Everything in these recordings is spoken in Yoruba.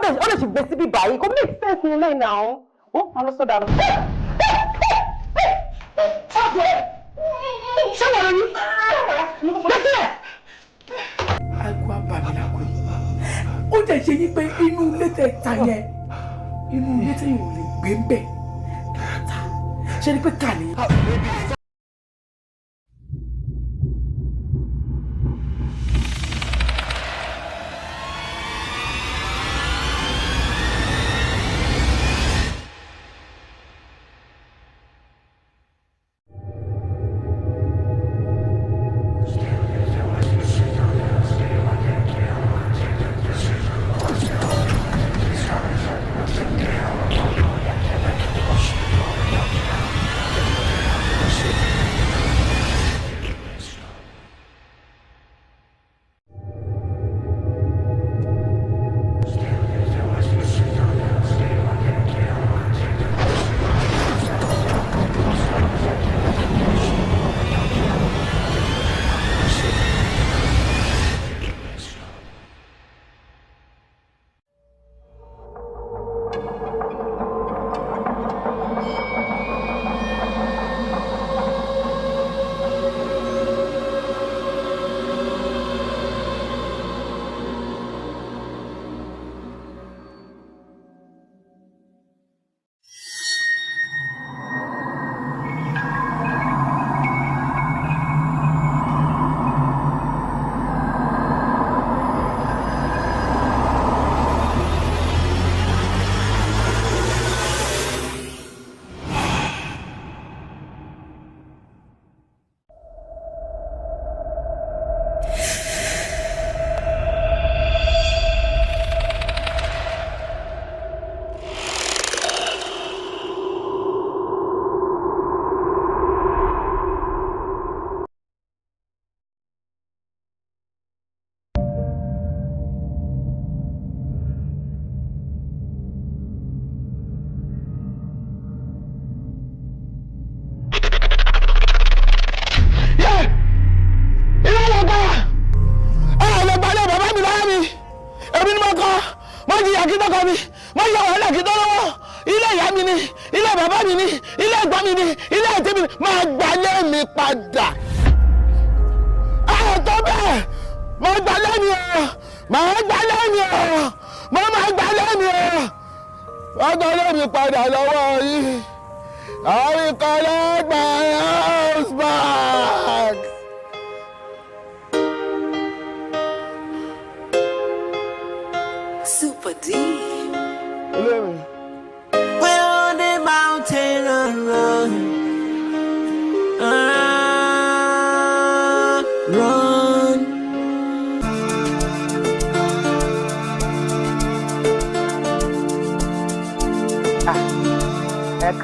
lè ṣe gbé síbí báyìí kò make sense ní lẹ́yìn náà ó máa lọ sọ́dà lọ. ṣé wọ́n rí gbẹ́sẹ̀. àgọ́ àbàmìlàkọ̀ yìí ó jẹ́ ṣe yí pé inú ilé tẹ̀ ta yẹn inú ilé tẹ̀ yìí ò lè gbé ń bẹ̀ ṣe ni pé kà ní.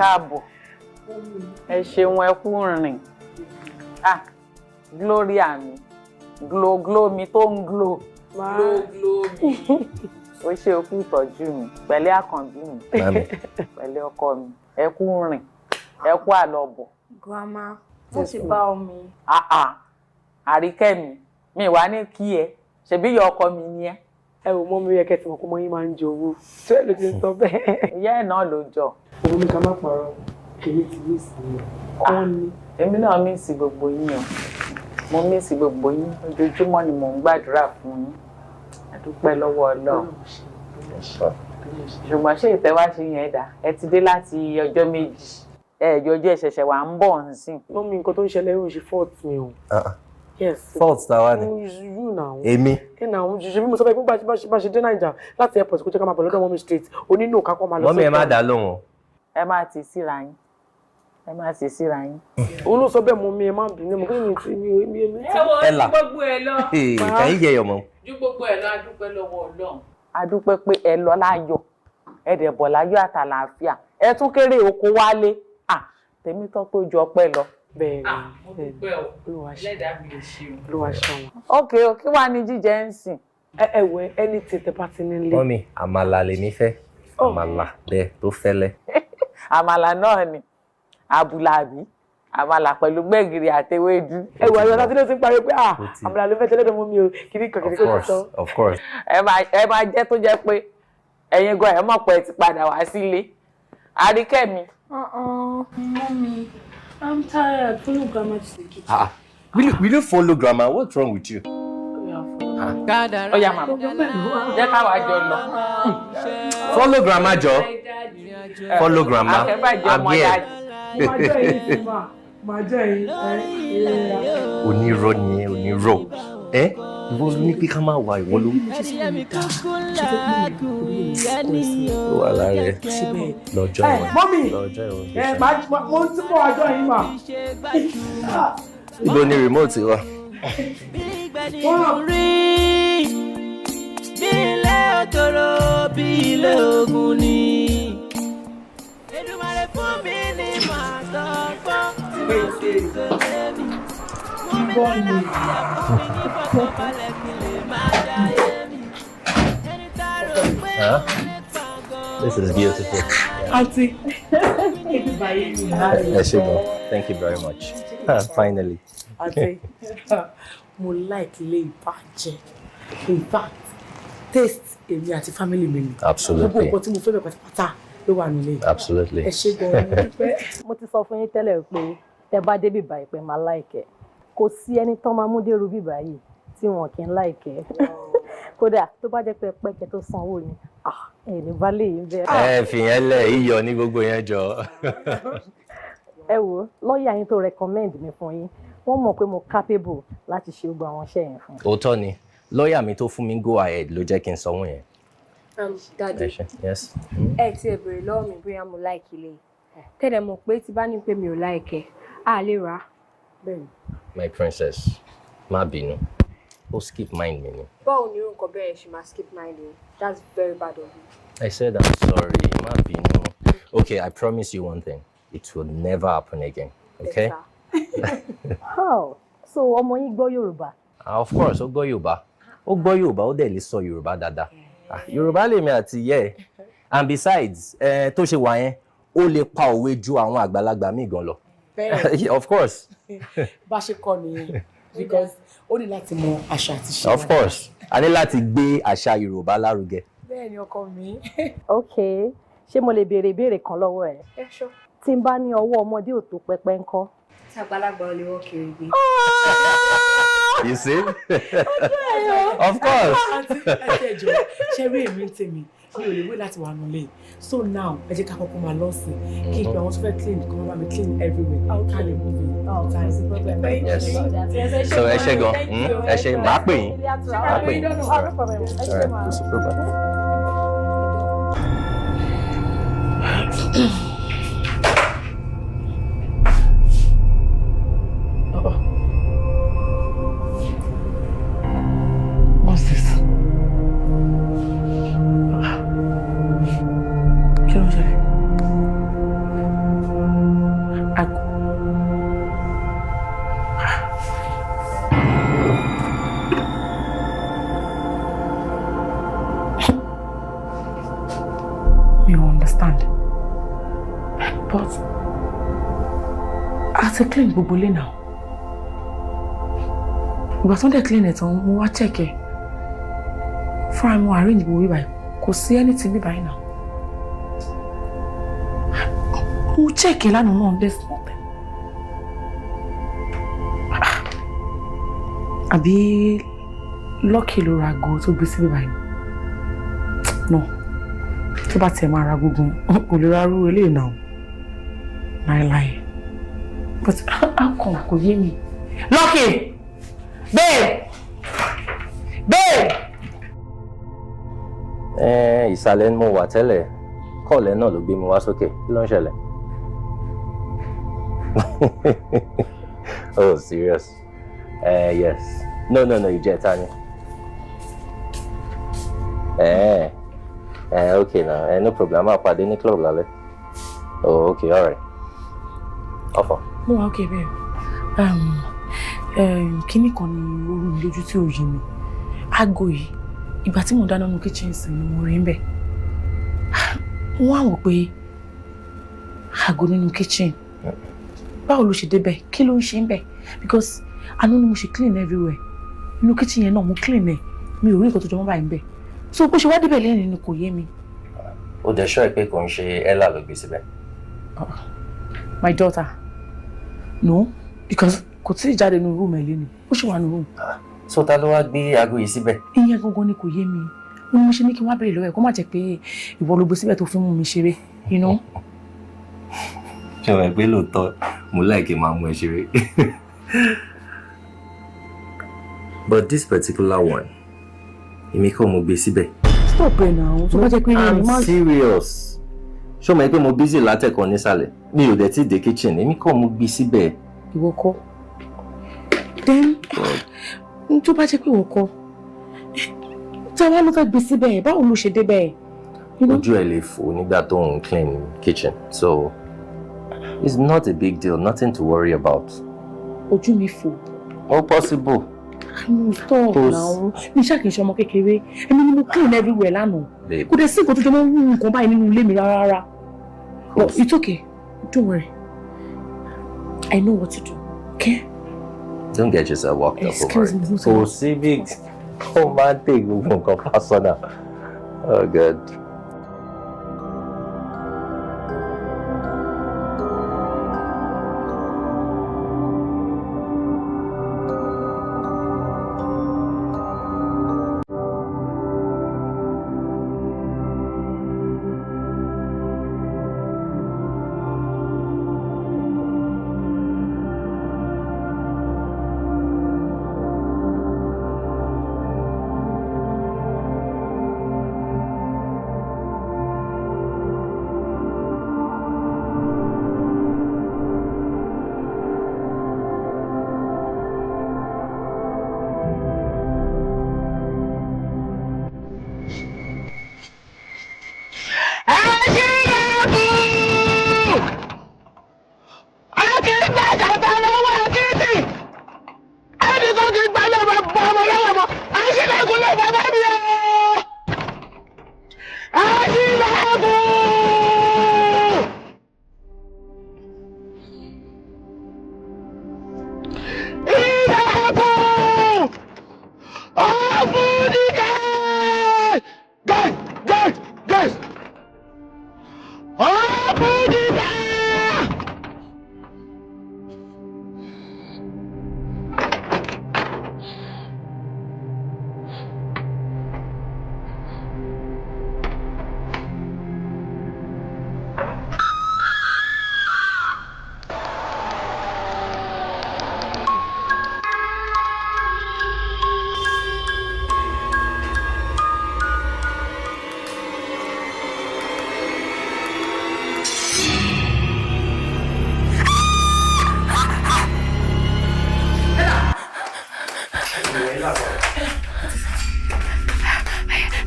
Káàbọ̀ ẹ ṣeun ẹ kú rìn gloria mi glow mi tó ń glow glow mi ó ṣe òkú ìtọ́jú mi pẹ̀lẹ́ àkànbí mi pẹ̀lẹ́ ọkọ mi ẹ kú rìn ẹ kú àlọ́bọ̀. Grandma ó ti bá omi. Àríkẹ́ mi wá ní kí ẹ ṣebí ìyá ọkọ mi ni ẹ. Ẹ wò mọ́ mi yẹ kẹ́tì mọ̀ kó mọ́ yín máa ń jẹ owó tí ẹ ló ti sọ bẹ́ẹ̀. Ìyá ẹ̀ náà ló jọ. Òun ní ká má parọ́ èmi ti mí sí i kọ́ ni. Èmi náà mí sí gbogbo yín o mo mí sí gbogbo yín ojoojúmọ́ ni mò ń gbàdúrà fún yín a dúpẹ́ lọ́wọ́ Ọlọ́run ṣùgbọ́n ṣé ìtẹ́wá ṣe yẹn dà ẹ ti dé láti ọjọ́ méjì ẹ̀ẹ́dọ́jọ́ ìṣẹ̀ṣẹ̀ wà ń bọ̀ nsìn. Wọ́n mi nǹkan tó ń ṣẹlẹ̀ ó ṣe fault mi o. Yes. Fault tàwa ni. You now. Èmi. Ẹ náà mo ṣe bí mo sọ pé bá ṣe dé Naija láti airport kó jẹ́ ká máa bọ̀ lọ́dọ̀ Mọ́mí street onínú ká kọ́ máa lọ sí. Mọ́mí ẹ má dá lóhùn. Ẹ má ti síra yín. Ẹ má ti síra yín. Òun ló sọ bẹ́ẹ̀ mọ́ mi ẹ má bínú mo kí ni ti mi. Ẹ wọ ju gbogbo ẹ lọ. Kàn yín jẹ yọmọ. Ju gbogbo ẹ lọ a dúpẹ́ lọ́wọ́ Ọlọ́run. A dúpẹ́ pé ẹ lọ láyọ̀. Ẹ dẹ̀ bọ̀ láyọ̀ àtàlàáfíà. Ẹ tún kéré oko wálé. Tèmi tó tó ju ọpẹ́ lọ. Bẹ́ẹ̀ni. Mo dúpẹ́ o. Lẹ́dàá mi ò ṣe o. Olúwa ṣeun. Okay, kí wàá ní jíjẹ ń sìn? Ẹ wẹ ẹni tí tẹ bá ti nílé. Mọ́mí, àmàlà lèmi fẹ́. Àmàlà bẹ́ẹ̀ tó fẹ́lẹ́. Àmàlà náà ni abúlábí. Àmàlà pẹ̀lú gbẹ̀gìrì àtewédú. Ẹ wọ ẹ̀rọ láti ló ti ń parí pé àmàlà ló fẹ́ tẹ́lẹ̀ tó mú mi o kiri kan. Of course. Ẹ máa jẹ́ tó jẹ́ pé ẹ̀yin gan ẹ mọ̀ pé ẹ ti padà wá sílé. Àríkẹ́mi. Mommy, I'm tired. Follow grandma to the kitchen. Will you follow grandma? What's wrong with you? Ó yá màmá. Jẹ́ ká wá jọ lọ. Follow grandma, Joe. Follow grandma. I'm here. Onírọ́ ni onírọ́. Ìwọ ló ní pé ká máa wà ìwọ ló. Ó wà lára ẹ̀. Lọ́jọ́ ìwọ̀n. Mọ́mì! Lọ́jọ́ ìwọ̀n. Mo ti bọ̀ àjọ yìí mà. Ibo ni remote wà? Bí ilé òtòrò bí ilé ogun ni. Èdùmàrè fún mi ní màá sọ́gbọ́n tí mo sì tẹ̀lé mi. Mú mi lọ́nà ìyá fún mi ní fọkànbalẹ̀ kí lè máa dáyé mi. Ẹni tá a rò pé ó lè pàgọ́. This is beautiful. Auntie. Thank you very much. Finally. Auntie, mo like ilé ìbàjẹ́. In fact, taste èmi àti family mi ni. Absolutely. Gbogbo nǹkan tí mo fẹ́ bẹ̀ pátápátá ló wà nílé. Absolutely. Ẹ ṣé gan-an. Mo ti sọ fún yín tẹ́lẹ̀ pé tẹ́ bá dé bíbá ìpè máa láìkẹ́. Kò sí ẹni tán máa mú dérú bíbá yìí tí wọn kì í láìkẹ́. Kódà tó bá jẹ́ pé pẹ́kẹ́ tó sanwó ni, ẹni bá lè yín bẹ́ẹ̀. Fìyẹn lẹ̀ iyọ̀ ní gbogbo yẹn jọ. Ẹ wo lọ́ọ̀yà yín tó recommend mi fún yín, wọ́n mọ̀ pé mo capable láti ṣe gbogbo àwọn iṣẹ́ yẹn fún. Òótọ́ ni lọ́ọ̀yà mi tó fún mi go ahead ló jẹ́ kí n sanwó yẹn. Daddy, yes. ẹ ti ẹ béèrè lọ́wọ́ mi bóyá mo like ilé. Tẹ́lẹ̀ mọ̀ pé tí bá ní pé mi ò like á lè rà. Bẹ́ẹ̀ni. My princess, má bínú. Ó skip mind mi ni. Báwo ni irú nǹkan bẹ́ẹ̀ ṣe máa skip mind you? That's very bad of you. I said I'm sorry, má bínú. Okay, I promise you one thing. It will never happen again. Okay? How? So ọmọ yín gbọ́ Yorùbá? Of course, ó gbọ́ Yorùbá. Ó gbọ́ Yorùbá, ó dẹ̀ lè sọ Yorùbá dáadáa. Yorùbá lèmi àti yẹ. And besides, tó ṣe wà yẹn, ó lè pa òwe ju àwọn àgbàlagbà míì gan lọ. Of course. Bá ṣe kọ́ nìyẹn because ó ní láti mọ àṣà àti ṣe. Of course. A ní láti gbé àṣà Yorùbá lárugẹ. Bẹ́ẹ̀ni ọkọ mi. Okay. Ṣé mo lè béèrè ìbéèrè kan lọ́wọ́ ẹ? Ẹ ṣọ́. Tí n bá ní ọwọ́ ọmọdé ò tó pẹpẹ ńkọ́? Tí àgbàlagbà ò lè wọ́ kiri gbé. You see? Of course. Ẹ jọ ṣe rí èmi tèmi mi ò lè wé láti wà nílé. So now ẹ jẹ́ ká kọ́kọ́ máa lọ sí kí n pe àwọn tó fẹ́ clean kí wọ́n bá mi clean everywhere. Ká lè mú mi. Yes. So ẹ ṣé gan. Ẹ ṣé máa pè yín. Máa pè yín. Kò sí problem. What's this? Kí ló ń ṣẹlẹ̀? You understand? But a ti clean gbogbo ilé náà. Ìgbà tó ń dẹ̀ clean ẹ̀ tán, mo wá check ẹ̀. Fúnra mi mo arrange gbogbo bíbáyìí. Kò sí anything bíbáyìí náà. Mo check ẹ̀ lánàá náà, there's nothing. Àbí Lucky ló ra ago tó gbé sí bíbáyìí. No. Tó bá tiẹ̀ máa ra gbogbo, kò lè ra irú eléyìí náà. Láíláí. But how come kò yé mi? Lucky! Babe! Babe! Ìsàlẹ̀ ni mo wà tẹ́lẹ̀. Kọ́ọ̀lẹ̀ náà ló gbé mi wá sókè. Kí ló ń ṣẹlẹ̀? Oh, serious? Yes. No, ìjẹta ni. Okay now. No problem. I'll pàdé ní club lálẹ́. Oh, okay, all right. Ọ̀fọ̀. Mo wà okay, babe. Kíní kan ni ó rú mi lójú tí ò yé mi. Aago yìí, ìgbà tí mo dáná nínú kitchen sí ni mo rí ń bẹ̀. Wọ́n á wò pé aago nínú kitchen. Báwo ló ṣe débẹ̀? Kí ló ń ṣe ń bẹ̀? Because àná ni mo ṣe clean everywhere. Nínú kitchen yẹn náà mo clean ẹ̀. Mi ò rí nǹkan tó jọ mọ́ báyìí ń bẹ̀. So bó ṣe wá débẹ̀ lẹ́yìn ni kò yé mi. O dẹ̀ sure pé kò ń ṣe Ella ló gbé síbẹ̀. My daughter. No, because kò tí ì jáde nínú room ẹ̀ léni. Ó ṣì wà nínú room. So ta ló wá gbé aago yìí síbẹ̀? Ìyẹn gangan ni kò yé mi. Mo ṣe ní kí n wá béèrè lọ́wọ́ ẹ̀ kó má jẹ́ pé ìwọ ló gbé síbẹ̀ tó fi mú mi ṣeré, you know? Ṣé o mọ̀ pé lóòótọ́ mo like máa mú ẹ ṣeré? But this particular one, èmi kọ́ mo gbé síbẹ̀. Stop it now. Tó bá jẹ́ pé I'm serious. Ṣé o mọ̀ pé mo busy látẹ̀kọ́ nísàlẹ̀? Mi ò dẹ̀ tí dé kitchen, èmi kọ́ mo gbé síbẹ̀. Ìwọ kọ́. Then, tó bá jẹ́ pé ìwọ kọ́, tí wọ́n ló fẹ́ gbé síbẹ̀, báwo ló ṣe débẹ̀? Ojú ẹ̀ lè fò nígbà tó ń clean kitchen, so it's not a big deal, nothing to worry about. Ojú mi fò. All possible. Stop now. Mi ṣáà kì í ṣe ọmọ kékeré. Èmi ni mo clean everywhere lánàá. Kò dẹ̀ sí nǹkan tó jẹ́ mọ́ wú nǹkan báyìí nínú ilé mi rárá. But it's okay. Don't worry. I know what to do. Okay? Don't get yourself worked up over Excuse me. it. Oh, civic. Oh, man, take nǹkan personal. Oh, God.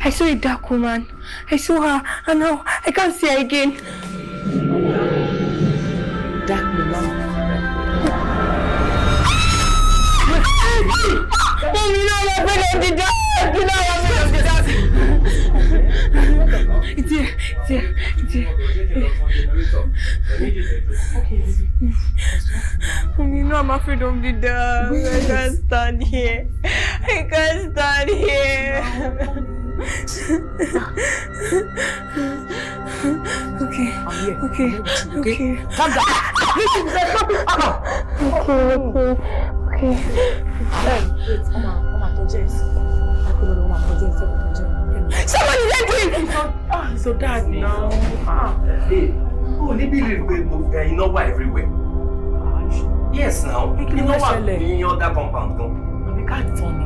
I saw a dark woman. I saw her, and now I can't see her again. Dark woman. It's here. You know I'm afraid of the dark. I can't stand here. Okay. Calm down. Okay. Somebody let me. So dad now. Hey, oh, you know why everywhere? Yes, now. You know what? In your other compound, go. We can't tell me.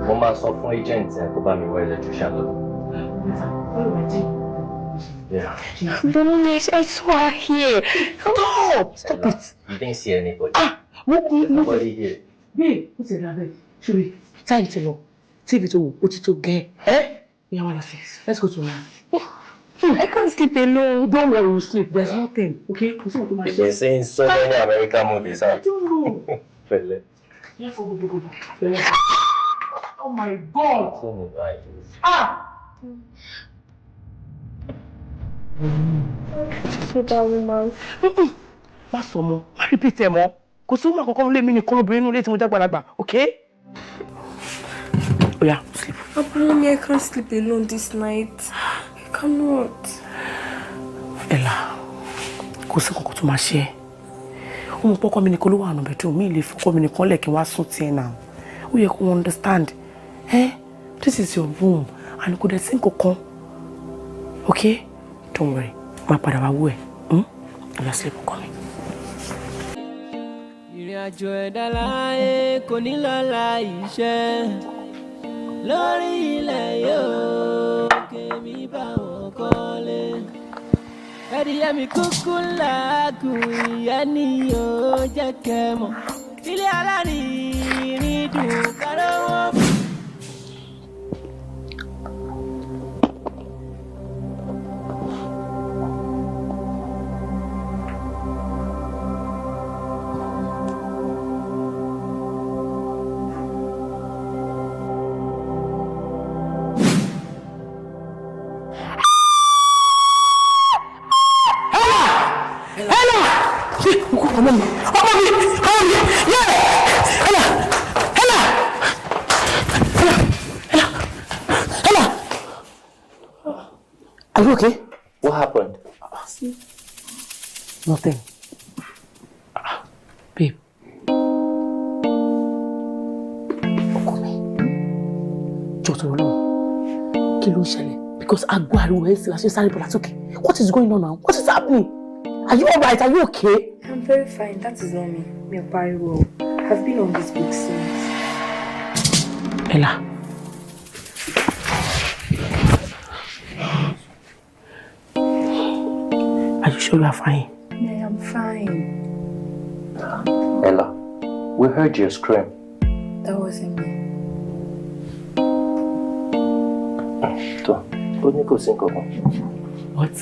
Mo máa sọ fún agent ẹ kó bá mi wá electrician lọ. Yeah. Don't I saw her here. Stop it. You didn't see anybody. There's nobody here. Babe, what's it like? Should we? Time to go. TV to what to get? We have one of things. Let's go to now. I can't sleep alone. Don't worry, we'll sleep. There's nothing. Okay? You've been seeing so many American movies, huh? I don't know. Fele. Yeah, go. Oh my God. So many vibes. So that woman. Má sọ mọ́. Má repeat ẹ̀ mọ́. Kò kò sí woman kankan lé mi nìkan obìnrin nínú ilé tí mo jẹ́ àgbàlagbà, okay? Oh yeah, sleep. Mommy, I can't sleep alone this night. I cannot. Ella, kò sí kankan tó máa ṣe ẹ́. Ó mọ̀ pọ́kọ́ mi nìkan ló wà nínú bedroom, mi lè fọkọ́ mi nìkan lẹ̀ kí n wá sùn tiẹ̀ náà. Ó yẹ kó understand. This is your room and kò dẹ̀ sí nǹkankan. Okay? Don't worry. Má padà wá wò ẹ́. Ọ̀yà sleep ọkọ mi. Ìrìnàjò ẹ̀dá láyé kò ní lọ́la iṣẹ́ lórí ilẹ̀ yóò kémi bá wọn kọ́lé. Ẹ̀dìyẹ mi kúkú làágùn ìyá ni yóò jẹ́ kẹ́ mọ̀. Ilé alárinrin dùn kárọ̀ wọ́n. Are you okay? What happened? Nothing. Babe. Ọkọ mi. Jọ̀ọ́ lọ. Kí ló ń ṣẹlẹ̀? Because agbo ariwo ẹ̀ sì la ṣe sáré bọ̀lá sókè. What is going on now? What is happening? Are you alright? Are you okay? I'm very fine. That is not me. Me pariwo. I've been on this book since. Ella. Are you sure you are fine? Yeah, I'm fine. Ella, we heard your scream. That wasn't me. What?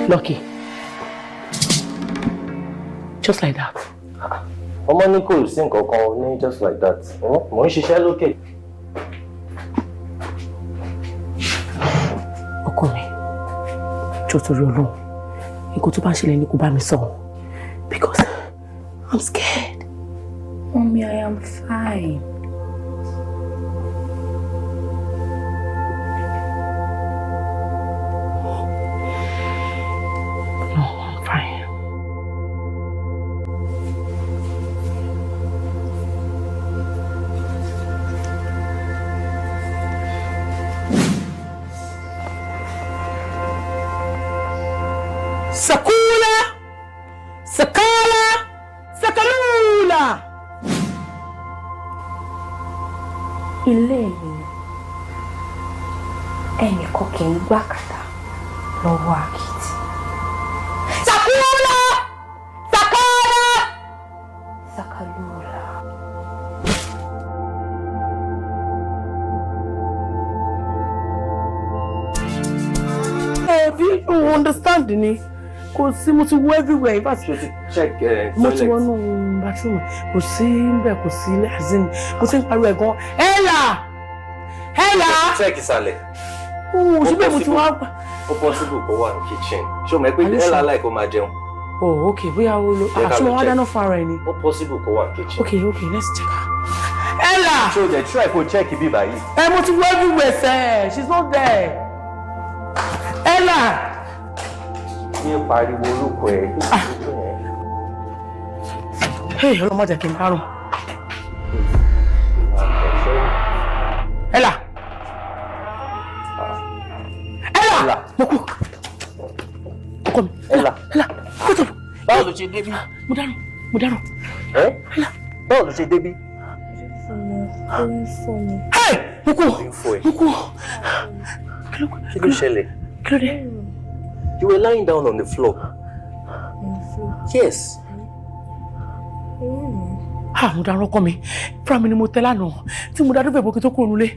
Lucky. Just like that. Ọmọ ní kò sí nǹkan kan ní just like that. Mo ń ṣiṣẹ́ lókè. Ọkọ mi, jọ̀ọ́ torí Ọlọ́run, nǹkan tó bá ń ṣẹlẹ̀ ní kó bá mi sọ. Because I'm scared. Mommy, I am fine. No, I'm fine. Sakula! Sakala! Sakalula! Ilé mi. Ẹnìkan kì í gbàkàtà lọ́wọ́ àkìtì. Sakula! Sakala! Sakalula. Bí o understand ni, kò sí mo ti wo everywhere. In fact, Check mo ti toilet. wọnú bathroom, kò sí níbẹ̀, kò sí ilé azin, mo ti ń pariwo ẹ̀ gan. Ella! Ella! Check ìsàlẹ̀. Ṣùgbọ́n mo ti wá. Ó possible kó wà ní kitchen. Ṣé o mọ̀ pé Ella like kó máa jẹun? Oh, okay, bóyá o lo. Jẹ́ ká Ṣé lọ wọ́n wá check. dáná fún ara ẹ̀ ni? Ó possible kó wà ní kitchen. Okay, let's check her. Ella! Ṣé o dẹ̀ try kó check ibi báyìí? Mo ti wo everywhere sẹ́, she's not there. Ella! Ní pariwo orúkọ ẹ̀. Hey, ọlọ́mọ jẹ́ kí n dárùn. Ella! Ella! Mo kú. Ọkọ mi. Ella. Kó tó. Báwo ló ṣe débí? Mo dárùn. Báwo ló ṣe débí? Hey! Mo kú. Kí ló ṣẹlẹ̀? Kí ló dé? You were lying down on the floor. Yes. Mo dárùn ọkọ mi. Fúnra mi ni mo tẹ́ lánàá. Tí mo dá dúpẹ́ bókè tó kúrò nílé.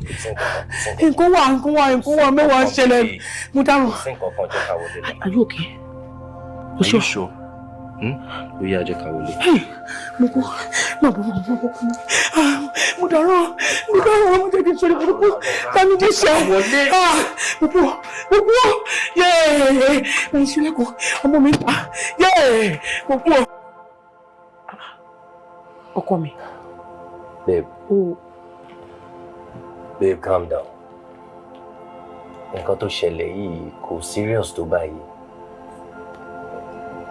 Nǹkan wà mẹ́wàá ń ṣẹlẹ̀. Mo dárùn. Are you okay? Are you sure? Ó yá jẹ́ ká wọlé. Mo kú. Mo dárùn. Mo jẹ́ kí n ṣe burúkú. Tani jẹ́ ṣe. Mo kú. Yéé. Mo ń ṣílẹ̀kùn. Ọmọ mi ń pa. Yéé. Mo kú. Ọkọ mi. Babe. Oh. Babe, calm down. Nǹkan tó ṣẹlẹ̀ yìí kò serious tó báyìí.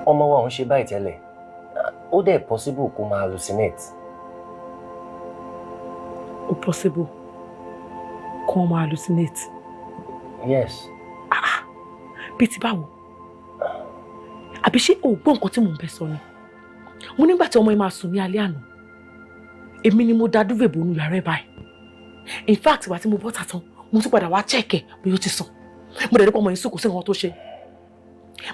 Ọmọ wa ń ṣe báyìí tẹ́lẹ̀. Ó dẹ̀ possible kó máa hallucinate. Ó possible kó máa hallucinate. Yes. Bí ti báwo? Àbí ṣé o gbọ́ nǹkan tí mò ń bẹ sọ ni? Mo nígbà tí ọmọ yìí máa sùn ní alẹ́ àná. Èmi ni mo dá dúvè bò nínú yàrá ẹ̀ báyìí. In fact, ìgbà tí mo bọ́ta tán, mo tún padà wá check ẹ̀ bí ó ti sùn. Mo dẹ̀ rí pé ọmọ yìí sùn kò sí nǹkan tó ṣe.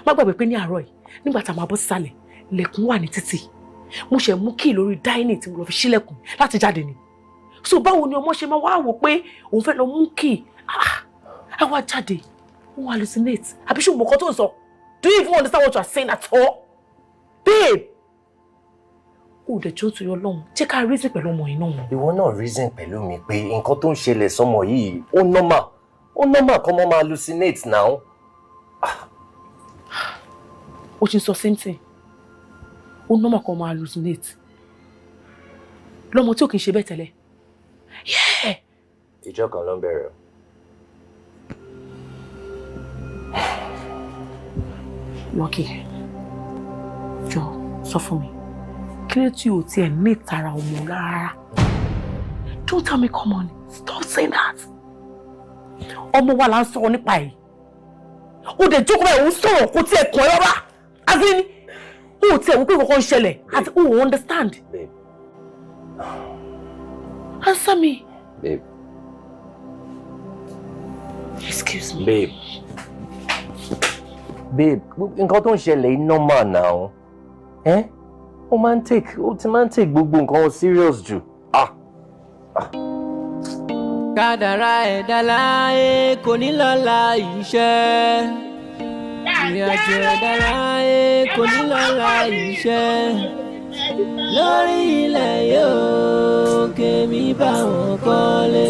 Má gbàgbé pé ní àárọ̀ yìí, nígbà tá a máa bọ́ sísàlẹ̀, ilẹ̀kùn wà ní títì. Mo ṣe mú key lórí dining tí mo lọ fi ṣílẹ̀kùn láti jáde ni. So báwo ni ọmọ ṣe máa wá wò pé òun fẹ́ lọ mú key? Á wá jáde. Ó hallucinate. Àbí ṣé o mọ̀ nǹkan tó ń sọ? Do you even understand what you are saying at all? Babe! Ó dẹ̀ jọ́ tó yọ lọ́hùn. Jẹ́ ká reason pẹ̀lú ọmọ yìí náà. Ìwọ náà reason pẹ̀lú mi pé nǹkan tó ń ṣẹlẹ̀ sọ́mọ yìí ó normal. Ó normal kọ́ mọ́ máa hallucinate now. Ó ti sọ same thing. Ó normal kọ́ máa hallucinate. Lọ́mọ tí ò kì í ṣe bẹ́ẹ̀ tẹ́lẹ̀. Yeah! Ìjọ kan ló ń bẹ̀rẹ̀. Ronke, jọ sọ fún mi. Kí ló tí o tiẹ̀ ní ìtara ọmọ rárá? Don't tell me come on. Stop saying that. Ọmọ wa là ń sọ̀rọ̀ nípa ẹ̀. Ó dẹ̀ jókòó báyìí, ó ń sọ̀rọ̀ kó tiẹ̀ kàn ẹ́ rárá. As in, ó tiẹ̀ wọ́n pé nǹkan ń ṣẹlẹ̀. As in, ó understand. Babe. Answer me. Babe. Excuse me. Babe. Babe, nǹkan tó ń ṣẹlẹ̀ yìí normal now. Ó ti máa ń take gbogbo nǹkan serious jù. Kádàrá ẹ̀dá láyé kò ní lọ́la iṣẹ́. Ìrìnàjò ẹ̀dá láyé kò ní lọ́la iṣẹ́. Lórí ilẹ̀ yóò kémi bá wọn kọ́lé.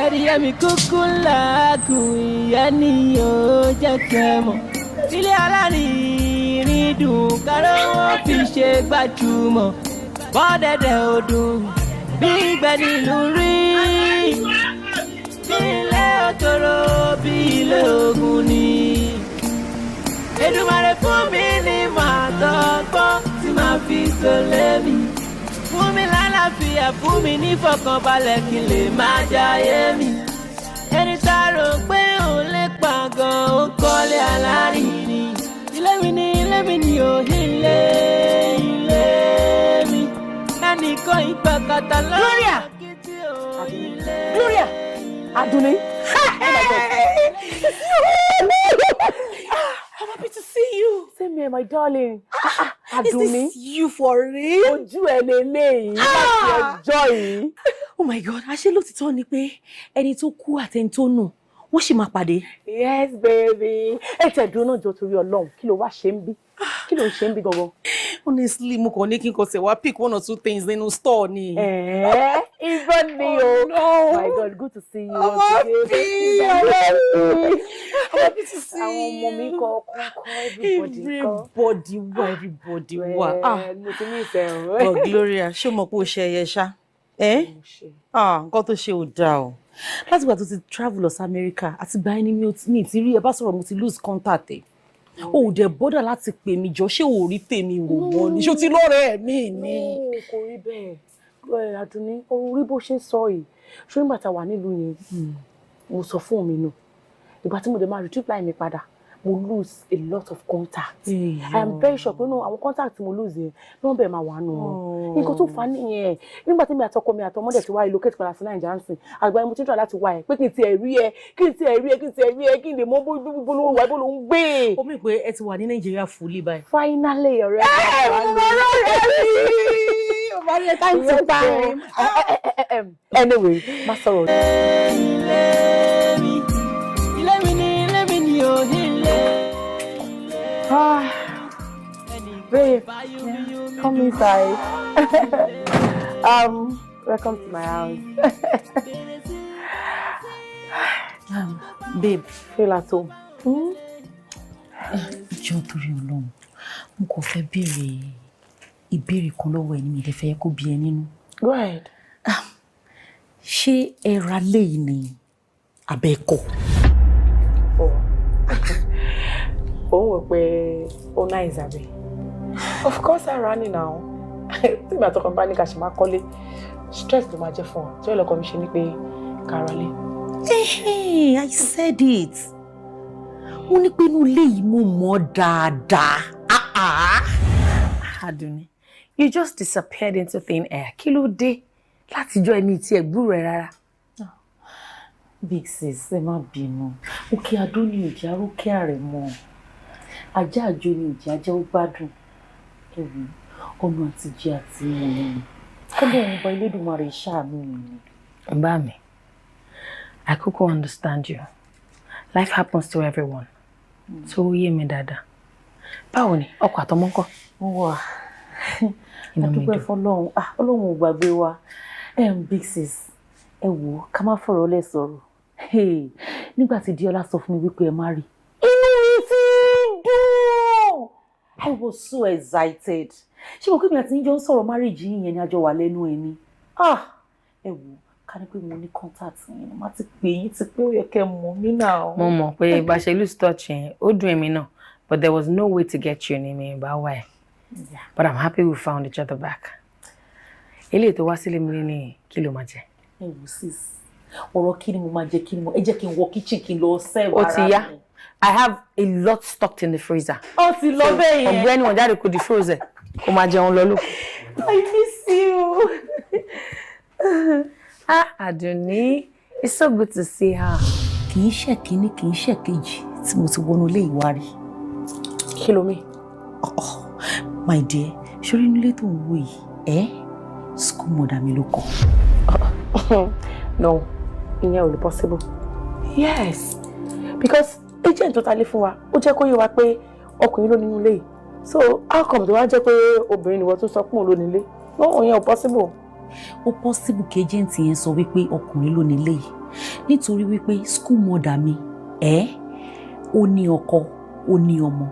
Ẹ̀dìyẹ mi kúkú làágùn ìyá ni yóò jẹ́ kẹ́ mọ̀. Ilé alárinrin dùn káró wọn fi ṣe gbajúmọ̀. Bọ́dẹ̀dẹ̀ ọdún bí ìgbẹ́ nílùú rí. Bí ilé òtòrò bí ilé ogun ni. Èdùmàrè fún mi ní màá tọ́gbọ́n tí màá fi sọlé mi. Fún mi lálàáfíà, fún mi ní fọkànbalẹ̀ kí n lè máa jayé mi. Ẹni tá a rò pé òun lè pa gan, ó kọ́lé alárinrin. Ilé mi ni ò ilé mi. Ẹnìkan ìgbàkàtà lọ́wọ́ kìtì ò ilé. Gloria! Adunni! I'm happy to see you. Same here, my darling. Adunni. Is this you for real? Ojú ẹ lélẹ́yìí láti ọjọ́ yìí. Oh my God, àṣé lótìtọ́ ni pé ẹni tó kú àtẹni tó nù wọ́n sì máa pàdé. Yes, baby. Ẹ tẹ̀dúró náà jọ torí Ọlọ́run. Kí ló wá ṣe ń bí? Kí ló ń ṣe ń bí gangan? Honestly, mo kàn ní kí n kò ṣe wá pick one or two things nínú store ni. Even me, oh no. My God, good to see you. I'm happy to see you. Àwọn ọmọ mi kọ́ Everybody wà. Mo ti ní ìfẹ́ o. Oh, Gloria, ṣé o mọ̀ pé o ṣe ẹyẹ ṣá? Nǹkan tó ṣe ò dáa o. Láti ìgbà tó ti travel lọ sí America, àti gba ẹni mi ti rí ẹ bá sọ̀rọ̀ mo ti lose contact ẹ̀. O ò dẹ̀ bọ́dà láti pè mí jọ, ṣé o rí tèmi rò mọ́ ni? Ṣé o ti lọ́rẹ̀ẹ́ mi ni? Kò rí bẹ́ẹ̀. Adunni, orí bó ṣe sọ yìí. Ṣé nígbà tá a wà nílùú yẹn, mo sọ fún mi nù. Ìgbà tí mo dẹ̀ máa retrieve line mi padà, mo lose a lot of contacts. I am very sure pé àwọn contact mo lose yẹn nọ́mbà máa wà nù wọn. Nǹkan tó fà á nìyẹn. Nígbà tí mi àtọkọ mi àtọmọdé ti wá relocate padà sí Naija nsìn, àgbà yẹn mo ti ń tọ́ láti wá ẹ̀ pé kí n ti ẹ̀ rí ẹ, kí n lè mọ bó ló wà bó ló ń gbé. Ó mì pé ẹ ti wà ní Nàìjíríà fully báyìí. Finally, ọ̀rẹ́ mi. Anyway, má sọ̀rọ̀. Babe, come inside. Welcome to my house. Babe, feel at home. Jọ̀ọ́ torí Ọlọ́run, mo kò fẹ́ béèrè ìbéèrè kan lọ́wọ́ ẹ ni mi dẹ̀ fẹ́ kó bí ẹ nínú. Go ahead. Ṣé ẹ ra léyìí ni abẹ́ẹ̀kọ́? Òun wò pé ó náà ìzàbẹ̀. Of course I ran it now. Tí ìgbà tó kàn bá ní ká ṣe máa kọ́lé, stress ló máa jẹ́ fún ọ. Tí ó lọ́kọ̀ mi ṣe ní pé ká ra lé. Hey, I said it. Mo ní pé inú ilé yìí mo mọ̀ dáadáa. Adunni, you just disappeared into thin air. Kí ló dé? Látijọ́ èmi tí ẹ gbúrò ẹ rárá. Big sis, ẹ má bínú. Òkè Adó ni ìjà rókè àrẹ̀mọ. Ajá àjò ni ìjà jẹ́ ó gbádùn. Ẹ̀wù ọmọ àti jẹ àti ìmọ̀ ni. Kọ́lé ọ̀hún bá Elédùmarè ṣàánú mi. Bá mi, I couldn't understand you. Life happens to everyone. So ó yé mi dáadáa. Báwo ni ọkọ àtọmọ ńkọ́? Wọ́n wà. Adúpẹ́ fọlọ́run. Ọlọ́run ò gbàgbé wa. Big sis, ẹ wò ó ká má fọ̀rọ̀ lẹ̀ sọ̀rọ̀. Nígbà tí Diola sọ fún mi wípé ẹ má rí, inú mi ti dùn. I was so excited. Ṣé mo kí mi àti yín jọ ń sọ̀rọ̀ marriage yín yẹn ni a jọ wà lẹ́nu ẹ̀ ni? Ẹ wò ó ká ní pé mo ní contact yẹn, má ti pè yín ti pé ó yẹ kẹ́ mọ̀ mí náà. Mo mọ̀ pé bá ṣe lose touch yẹn, ó dùn èmi náà. But there was no way to get you ní mi bá wà ẹ̀. But I'm happy we found each other back. Eléyìí tó wá sílé mi ní kí ló máa jẹ? Ẹ wò sis, ọ̀rọ̀ kí ni mo máa jẹ kí ni mo, ẹ jẹ́ kí n wọ kitchen kí n lọ serve Ó ara ti mi. yá. I have a lot stocked in the freezer. Ó ti lọ bẹ́ẹ̀ yẹn. Ọ̀gbẹ́ni wọn jáde kó di frozen. Kó máa jẹun lọ lóko. I miss you. Adunni, it's so good to see her. Kì í ṣe kíní, kì í ṣe kejì tí mo ti wọnú ilé ìwà rí. Kí ló mi? My dear, ṣorí nílé tó ń wò yìí, school mother mi ló kọ́. No, ìyẹn ò lè possible. Yes, because agent tó ta lé fún wa, ó jẹ́ kó yé wa pé ọkùnrin ló nínú ilé yìí. So how come tó wá jẹ́ pé obìnrin ni wọ́n tún sọ pé òun ló nílé? No, ìyẹn ò possible. Ó possible kí agent yẹn sọ wípé ọkùnrin ló nílé yìí nítorí wípé school mother mi ó ní ọkọ, ó ní ọmọ.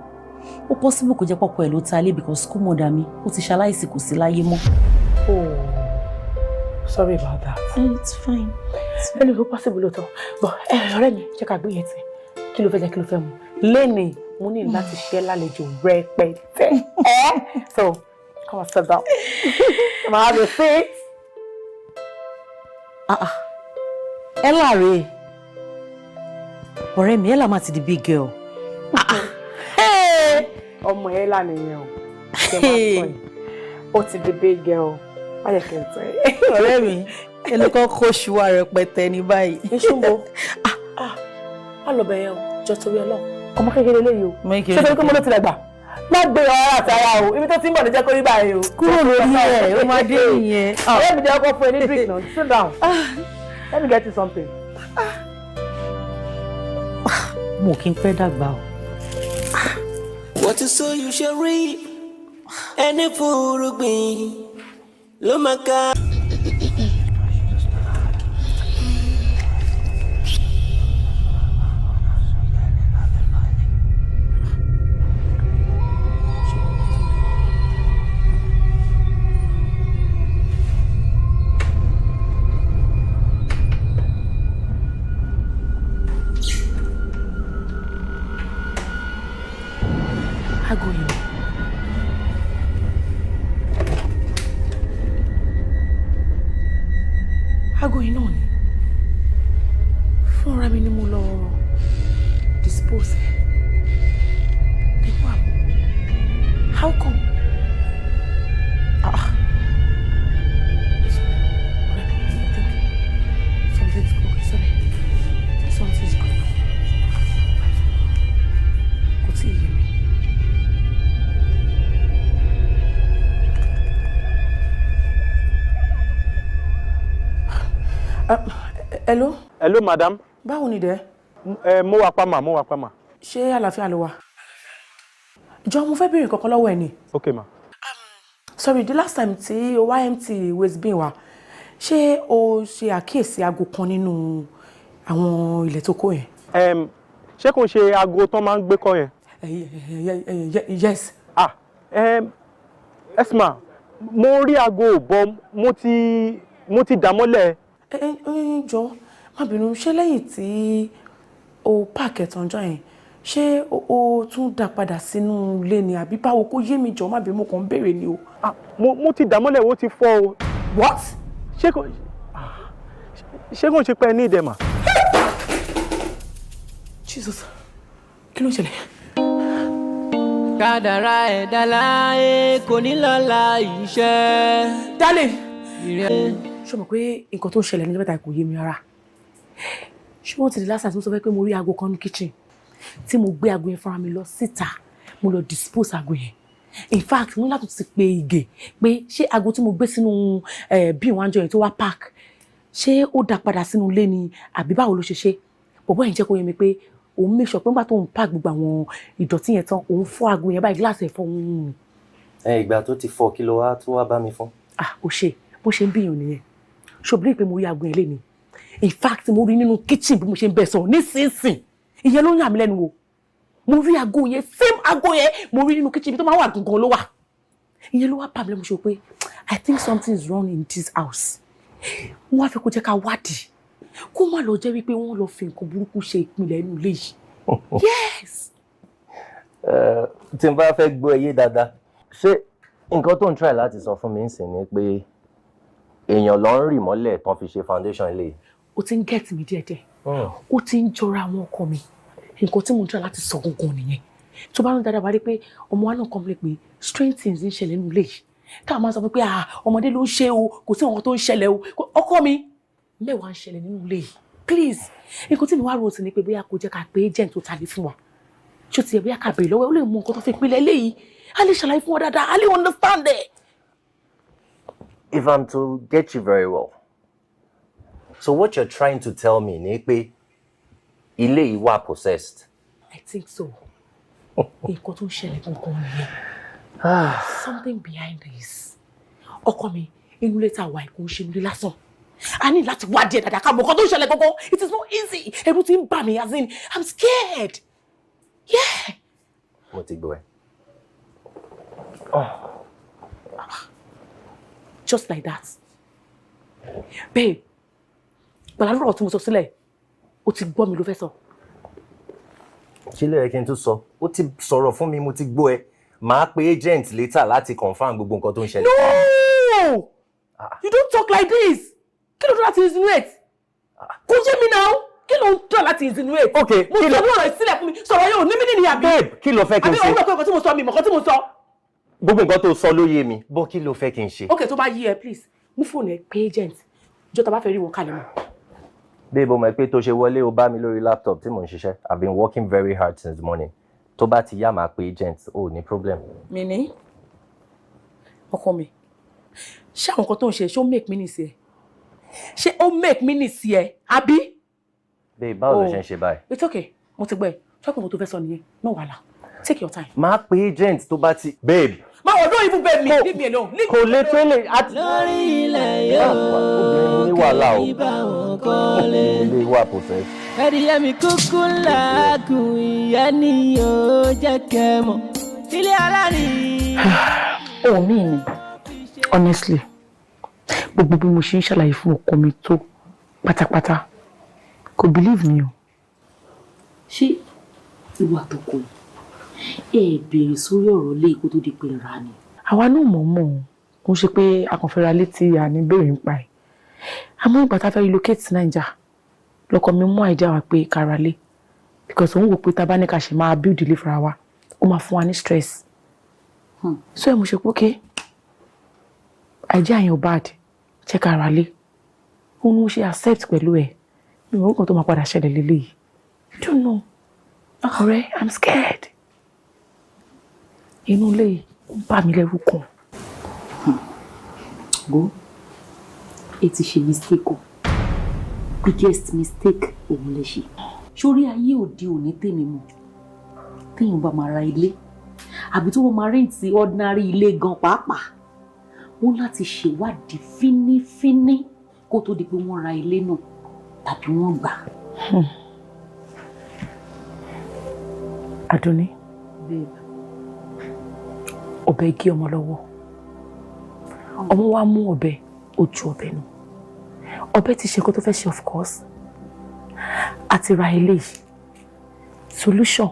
Ó possible kó jẹ́ pọ́pọ́ ẹ̀ ló ta lé because school mother mi ó ti ṣaláìsí kò sí láyé mọ́. Oh, sorry about that. It's fine. Ẹni tó possible lóòótọ́. But ọ̀rẹ́ mi jẹ́ ká gbé yẹn tì. Kí ló fẹ́ jẹ́ kí ló fẹ́ mu? Lénìí, mo ní láti ṣe lálejò rẹpẹtẹ. So, come on, sit down. Come on, have a seat. Ella rèé. Ọ̀rẹ́ mi, Ella máa ti di big girl. Ọmọ Ella nìyẹn o. Ṣé máa sọ yìí? Ó ti di big girl. Má yẹ kí n tọ́ ẹ. Ọ̀rẹ́ mi, ẹnìkan kó ṣùwà rẹpẹtẹ ní báyìí. Ìṣúbo. Má lọ bẹ̀yẹn o, jọ torí Ọlọ́run. Ọmọ kékeré léyìí o. Ṣé torí pé mo ló tilẹ̀ gbà? Má gbé ọ̀rọ̀ àti ara o. Ibi tó ti ń bọ̀ ní jẹ́ kó rí báyìí o. Kúrò lórí ẹ̀, ó máa dé ìyẹn. Ọ̀rẹ́ mi jẹ́ ọkọ̀ fún ẹ ní drink náà. Sit down. Let me get you something. Mo kì í pẹ́ dàgbà o. What you sow you shall reap. Ẹni fúrúgbìn ló máa ká. Ago yìí náà ni. Fúnra mi ni mo lọ dispose ẹ̀. Nípa how come? Something's going. Sorry. Something's going. Kò tí ì yé mi. Hello? Hello, madam. Báwo ni dẹ̀? Mo wà pamọ́. Ṣé àlàáfíà ló wà? Jọ̀ọ́ mo fẹ́ béèrè kankan lọ́wọ́ ẹ ni. Okay, ma. Sorry, the last time tí o wá empty waste bin wa, ṣé o ṣe àkíyèsí aago kan nínú àwọn ilẹ̀ tó kó yẹn? Ṣé kò ṣe aago tán máa ń gbé kọ́ yẹn? Yes. Yes, ma. mo rí aago bọ mo ti dà mọ́lẹ̀. Jọ má bínú ṣé lẹ́yìn tí o páàkì ẹ̀tànjọ́ yẹn ṣé o tún dá padà sínú ilé ni àbí báwo kó yé mi jọ má bínú mo kàn ń béèrè ni o. mo ti dà mọ́lẹ̀ ó ti fọ́ o. What? ṣé kò ṣe pé ẹ ní ìdẹ̀mà. Jesus kí ló ń ṣẹlẹ̀. Kádàrá ẹ̀dá láyé kò ní lọ́la iṣẹ́. Darling ṣé o mọ̀ pé nǹkan tó ń ṣẹlẹ̀ níjọ́ mẹ́ta kò yé mi rárá. Ṣé wọ́n ti di lásán tí mo sọ fẹ́ pé mo rí aago kan ní kitchen tí mo gbé aago yẹn fúnra mi lọ síta mo lọ dispose aago yẹn. In fact mo ní láti ti pe Ìgè pé ṣé aago tí mo gbé sínú bí ìwọ̀n àjọ yẹn tó wá park ṣé ó dá padà sínú ilé ni àbí báwo ló ṣe ṣe. Bọ̀bọ́ yẹn jẹ́ kó yé mi pé òun make sure pé nígbà tó ń park gbogbo àwọn ìdọ̀tí yẹn tán òun fọ́ aago yẹn báyìí gíláàsì ẹ̀ fọ́ òun. Ìgbà tó ti fọ́ kí ló wá tó wá bá mi fún. Ó ṣe bó ṣe ń bíyàn nìyẹn ṣòbírí pé mo rí aago yẹn lé mi. In fact mo rí nínú kitchen bí mo ṣe ń bẹ̀ sọ̀rọ̀ nísinsìnyí ìyẹn ló ń yà mí lẹ́nu wò. Mo rí aago yẹn same aago yẹn mo rí nínú kitchen bí tó máa wà gangan ló wà. Ìyẹn ló wá bà mí lẹ́nu ṣe pé I think something is wrong in this house. Wọ́n á fẹ́ kó jẹ́ ká wádìí kó má lọ jẹ́ wípé wọ́n lọ fi nǹkan burúkú ṣe ìpìlẹ̀ inú ilé yìí. Yes. Tí n bá fẹ́ gbọ́ ẹyé dáadáa ṣé nǹkan tó ń try láti sọ fún mi ń sìn ni pé èèyàn ló ń rì mọ́lẹ̀ tán fi ṣe foundation ilé. O ti ń get mi díẹ̀díẹ̀ ó ti ń jọra àwọn ọkọ mi nǹkan tí mo ń try láti sọ gangan nìyẹn. Tó bá ń dáadáa wá rí pé ọmọ wa náà complain pé strange things ń ṣẹlẹ̀ nínú ilé yìí káà máa sọ pé ọmọdé ló ń ṣe o kò sí nǹkan tó ń ṣẹlẹ̀ o ọkọ mi mẹ́wàá ń ṣẹlẹ̀ nínú ilé yìí please nǹkan tí mi wá rò sí ni pé bóyá kò jẹ́ ká pé agent tó tàlé fún wa ṣó ti yẹ bóyá ká béèrè lọ́wọ́ ó lè mú nǹkan tó fi pinlẹ̀ léyìí a lè ṣàlàyé fún wa dáadáa a lè understand it. If I'm to get you very well, so what you're trying to tell me ni pé ilé yìí wà possessed. I think so. Nǹkan tó ń ṣẹlẹ̀ gangan nìyẹn. Something behind this. Ọkọ mi inú ilé tá a wà ìkó ń ṣe nílé lásán. A ní láti wádìí ẹ̀ dáadáa ká mọ̀ nǹkan tó ń ṣẹlẹ̀ gangan. It is not easy. Ẹ̀rù ti ń bà mí as in I'm scared. Yeah. Mo ti gbọ́ ẹ. Just like that. Babe, but lọ́rọ̀ tí mo sọ sílẹ̀, o ti gbọ́ mi ló fẹ́ sọ. Kí ló yẹ kí n tún sọ? Ó ti sọ̀rọ̀ fún mi, mo ti gbọ́ ẹ. Màá pe agent later láti confirm gbogbo nǹkan tó ń ṣẹlẹ̀. No! You don't talk like this. Kí ló dé láti insinuate? Kò yé mi náà. Kí ló ń dọ̀ láti insinuate? Okay. Mo sọ ní ọ̀rọ̀ ìsílẹ̀ fún mi. Sọ̀rọ̀ yóò ní mí nìyí àbí? Babe, kí ló fẹ́ kí n ṣe? Àbí ọ̀rọ̀ tí mo sọ mi mọ̀ kan tí mo sọ. Gbogbo nǹkan tó sọ ló yé mi. Bọ́ kí ló fẹ́ kí n ṣe? Okay, tó bá yí ẹ please. Mú fóònù ẹ pé agent. Ìjọ tá bá fẹ́ rí wọn kalẹ̀ mọ́. Babe, o mọ̀ pé tó ṣe wọlé o bá mi lórí laptop tí mò ń ṣiṣẹ́. I've been working very hard since the morning. Tó bá ti yá máa pe agent, o ní problem. Mi ní. Ọkọ mi. Ṣé àwọn nǹkan tó ń ṣe ṣó make meaning sí ẹ? Ṣé ó make meaning sí ẹ? Àbí? Babe, báwo ló ṣe ń ṣe báyìí? It's okay. Mo ti gbọ́ ẹ. Ṣọ́kùn mo tó fẹ́ sọ nìyẹn. No wàhálà. Take your time. Máa pe agent tó bá ti. Babe. Má wọ̀ don't even beg me. Leave me alone. Kò lè tó lè. Lórí ilẹ̀ yóò kí bá wọn kọ́lé. Ilé wa possess. Ẹ̀dìyẹ mi kúkú làágùn ìyá ni yóò jẹ́ kẹ́ mọ̀. Ilé alárin. Oh me. Honestly, gbogbo bí mo ṣe ń ṣàlàyé fún ọkọ mi tó pátápátá kò believe me o. Ṣé ìwà tọkọ ẹ bèrè sórí ọ̀rọ̀ lé kó tó di pé ra ni? Àwa náà mọ̀ kò ṣe pé akànfẹ́ra létí àní bèrè ń pa ẹ̀. Àmọ́ ìgbà tá a fẹ́ relocate sí Naija lọ́kọ mi mú idea wa pé kára lé because òun wò pé tá a bá ní ká ṣe máa build ilé fúnra wa ó máa fún wa ní stress. So ẹ mo ṣe pé okay idea yẹn ò bad jẹ́ kára lé òun ni mo ṣe accept pẹ̀lú ẹ̀ mi ò rò kàn tó máa padà ṣẹlẹ̀ lélẹ́yìí. I don't know. Ọ̀rẹ́, I'm scared. Inú ilé yìí ń bà mí lẹ́rù kan. Go. Ẹ ti ṣe mistake o. Biggest mistake òun lè ṣe. Sórí ayé òde òní tèmi mọ̀. Téèyàn bá máa ra ilé. Àbí tó wọ́n máa rent sí ordinary ilé gan pàápàá. Wọ́n láti ṣèwádìí fínífíní kó tó di pé wọ́n ra ilé náà tàbí wọ́n gbà. Adoni. Babe. Ọbẹ̀ gé ọmọ lọ́wọ́. ọmọ wa mú ọ̀bẹ ojú ọ̀bẹ nù ọ̀bẹ ti ṣe kó tó fẹ́ ṣe of course àti ra eléyìí solution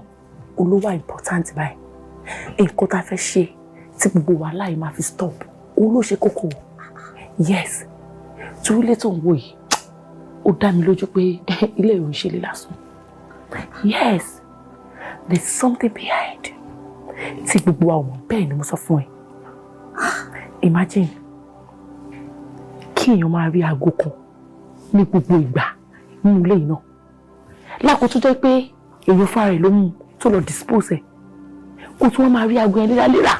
olówó important báyìí nǹkan tá a fẹ́ ṣe tí gbogbo wàhálà yìí máa fi stop òun ló ṣe kókó yes torí ilé tó ń wò yìí ó dá mi lójú pé ilé ìròyìn ṣe lè lásán yes there's something behind tí gbogbo wa ò mọ̀ bẹ́ẹ̀ ni mo sọ fún ẹ imagine kí èèyàn máa rí aago kan ní gbogbo ìgbà nínú ilé yìí náà lákòótú jẹ́ pé èèyàn fúnra rẹ̀ ló mú tó lọ dispose ẹ̀ kó tí wọ́n máa rí aago yẹn léraléra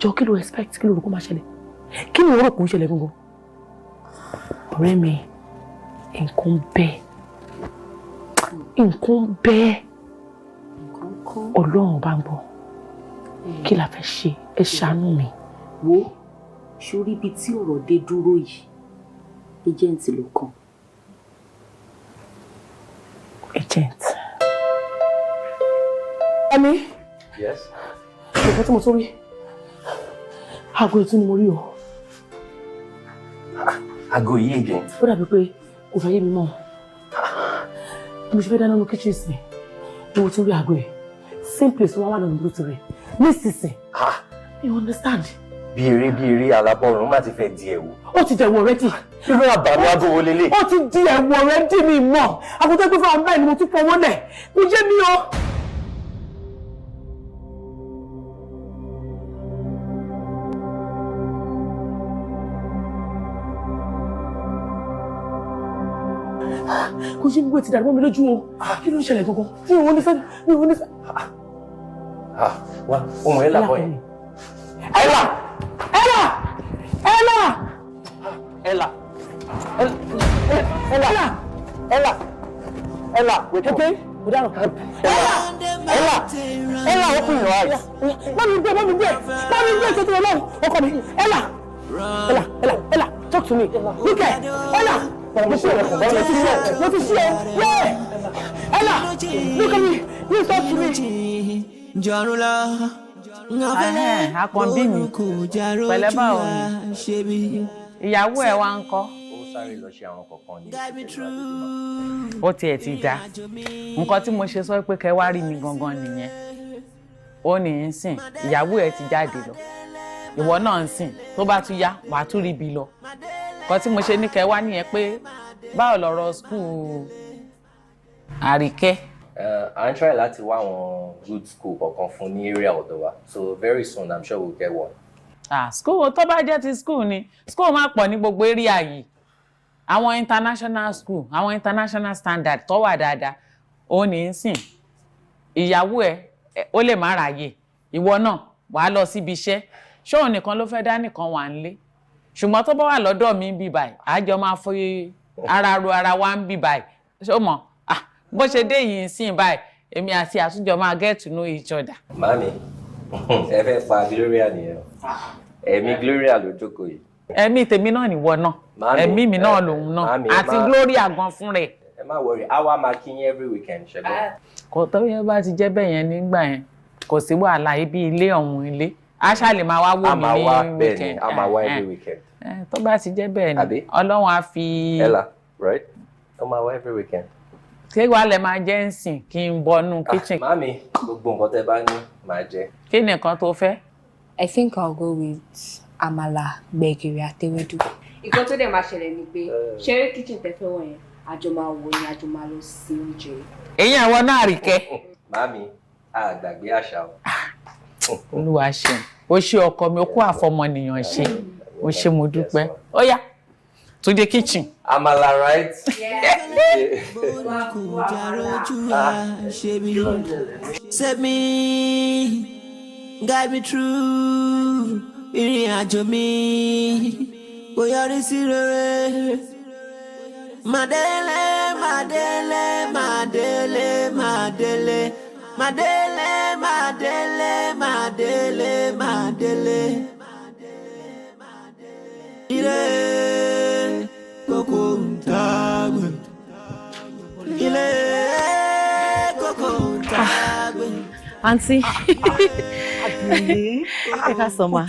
jọ kí ló expect kí ló rò kó máa ṣẹlẹ̀ kí ni òwúrọ̀ kò ń ṣẹlẹ̀ gbogbo ọ̀rẹ́ mi nǹkan bẹ́ẹ̀ ọlọ́run bá ń gbọ́ kí la fẹ́ ṣe ẹ ṣàánú mi. wo sórí ibi tí ọ̀rọ̀ dé dúró yìí agent ló kàn. agent. Ami. Yes. Nǹkan tí mo tún rí aago ètò ni mo rí o. Aago yìí again. Ó dàbí pé kò fẹ́ yé mi mọ́ mo ṣe fẹ́ dáná ní kitchen sí ni mo tún rí aago ẹ̀ same place wọn wà lọ́nà ìlú tirẹ̀ nísinsìnyí. You understand? Bí eré alábọ̀rún má ti fẹ́ di ẹ̀wù. Ó ti dẹ̀wù already. Irú àbàmì aago wo lélẹ̀? Ó ti di ẹ̀wù already mi mọ̀. Àkótó pé fún abẹ́ ni mo tún fọwọ́ lẹ̀. Kò yé mi o. Kò yé mi pé ti dàrú mọ́ mi lójú o. Kí ló ń ṣẹlẹ̀ gangan? Mi ò ní fẹ́. Wá, ohun ẹ̀ làbọ̀ yẹn. Ella! Wait up. Okay? Ella, open your eyes. Mommy, take it along. Ọkọ mi. Ella, talk to me. Look at Ella. Mo ti ṣe. Yeah. Ella, look at me. You talk to me. Jarula. Akànbí mi pẹ̀lẹ́ báwo ni ìyàwó ẹ̀ wá ń kọ́. Ó sáré lọ ṣe àwọn kọ̀ọ̀kan ní ó tiẹ̀ ti dá nǹkan tí mo ṣe sọ pé kẹ́ wá rí mi gangan nìyẹn ó ní í sìn ìyàwó ẹ̀ ti jáde lọ ìwọ náà ń sìn tó bá tún yá wàá tún rí bi lọ nǹkan tí mo ṣe ní kẹ́ wá nìyẹn pé báwo lọ̀rọ̀ skul Àríkẹ́. I'm trying láti wá àwọn good school kankan fún ní area ọ̀dọ̀ wa so very soon I'm sure we'll get one. School tó bá jẹ́ ti school ni school máa pọ̀ ní gbogbo area yìí àwọn international school àwọn international standard tó wà dáadáa ó ní í sìn ìyàwó ẹ̀ ó lè má ráyè ìwọ náà wàá lọ síbi iṣẹ́ ṣóun nìkan ló fẹ́ dá nìkan wà nílé ṣùgbọ́n tó bá wà lọ́dọ̀ mi ń bì báyìí àjọ máa fi ara ro ara wa ń bì báyìí ṣó mọ̀ bó ṣe dé yìí sìn báyìí èmi àti àtúnjọ máa get to know each other. Mami ẹ fẹ́ pa Gloria nìyẹn ẹ̀mí Gloria ló jókòó yìí. Ẹ̀mí tèmi náà nìwọ náà ẹ̀mí mi náà lòun náà àti Gloria gan fún rẹ̀. Ẹ má worry àwa máa kí yín every weekend ṣẹgbọn. Kò tó yẹn bá ti jẹ́ bẹ́ẹ̀ yẹn nígbà yẹn kò sí wàhálà ibi ilé ọ̀hún ilé aṣá lè máa wá wò mí ní weekend. A máa wá every weekend. Tó bá ti jẹ́ bẹ́ẹ̀ ni Ọlọ́run á fi. Ella right? Ó máa wá every weekend. Ṣé wàá lẹ máa jẹ́ ń sìn kí n bọnú kitchen? Mami gbogbo nǹkan tẹ́ bá ní máa jẹ. Kí ni nǹkan tó fẹ́? I think I'll go with àmàlà, gbẹ̀gìrì àtẹwédú. Nǹkan tó dẹ̀ máa ṣẹlẹ̀ ni pé ṣeré kitchen tẹ́ fẹ́ wọ̀ yẹn àjọ máa wò ni àjọ máa lọ sí oúnjẹ. Èyí àwọn náà Àríkẹ́. Mami a gbàgbé àṣà o. Olúwa ṣe o ṣe ọkọ mi o kó àfọmọnìyàn ṣe o ṣe mo dúpẹ́. Ó yá to the kitchen. Amala, right? Save me, guide me through. Ìrìn àjò mi, kò yọrí sí rere. Madele, madele, madele, madele, madele, madele, madele, madele. Ile koko ntagwe, ile koko ntagwe. Aunty, ẹ ká sọ ma.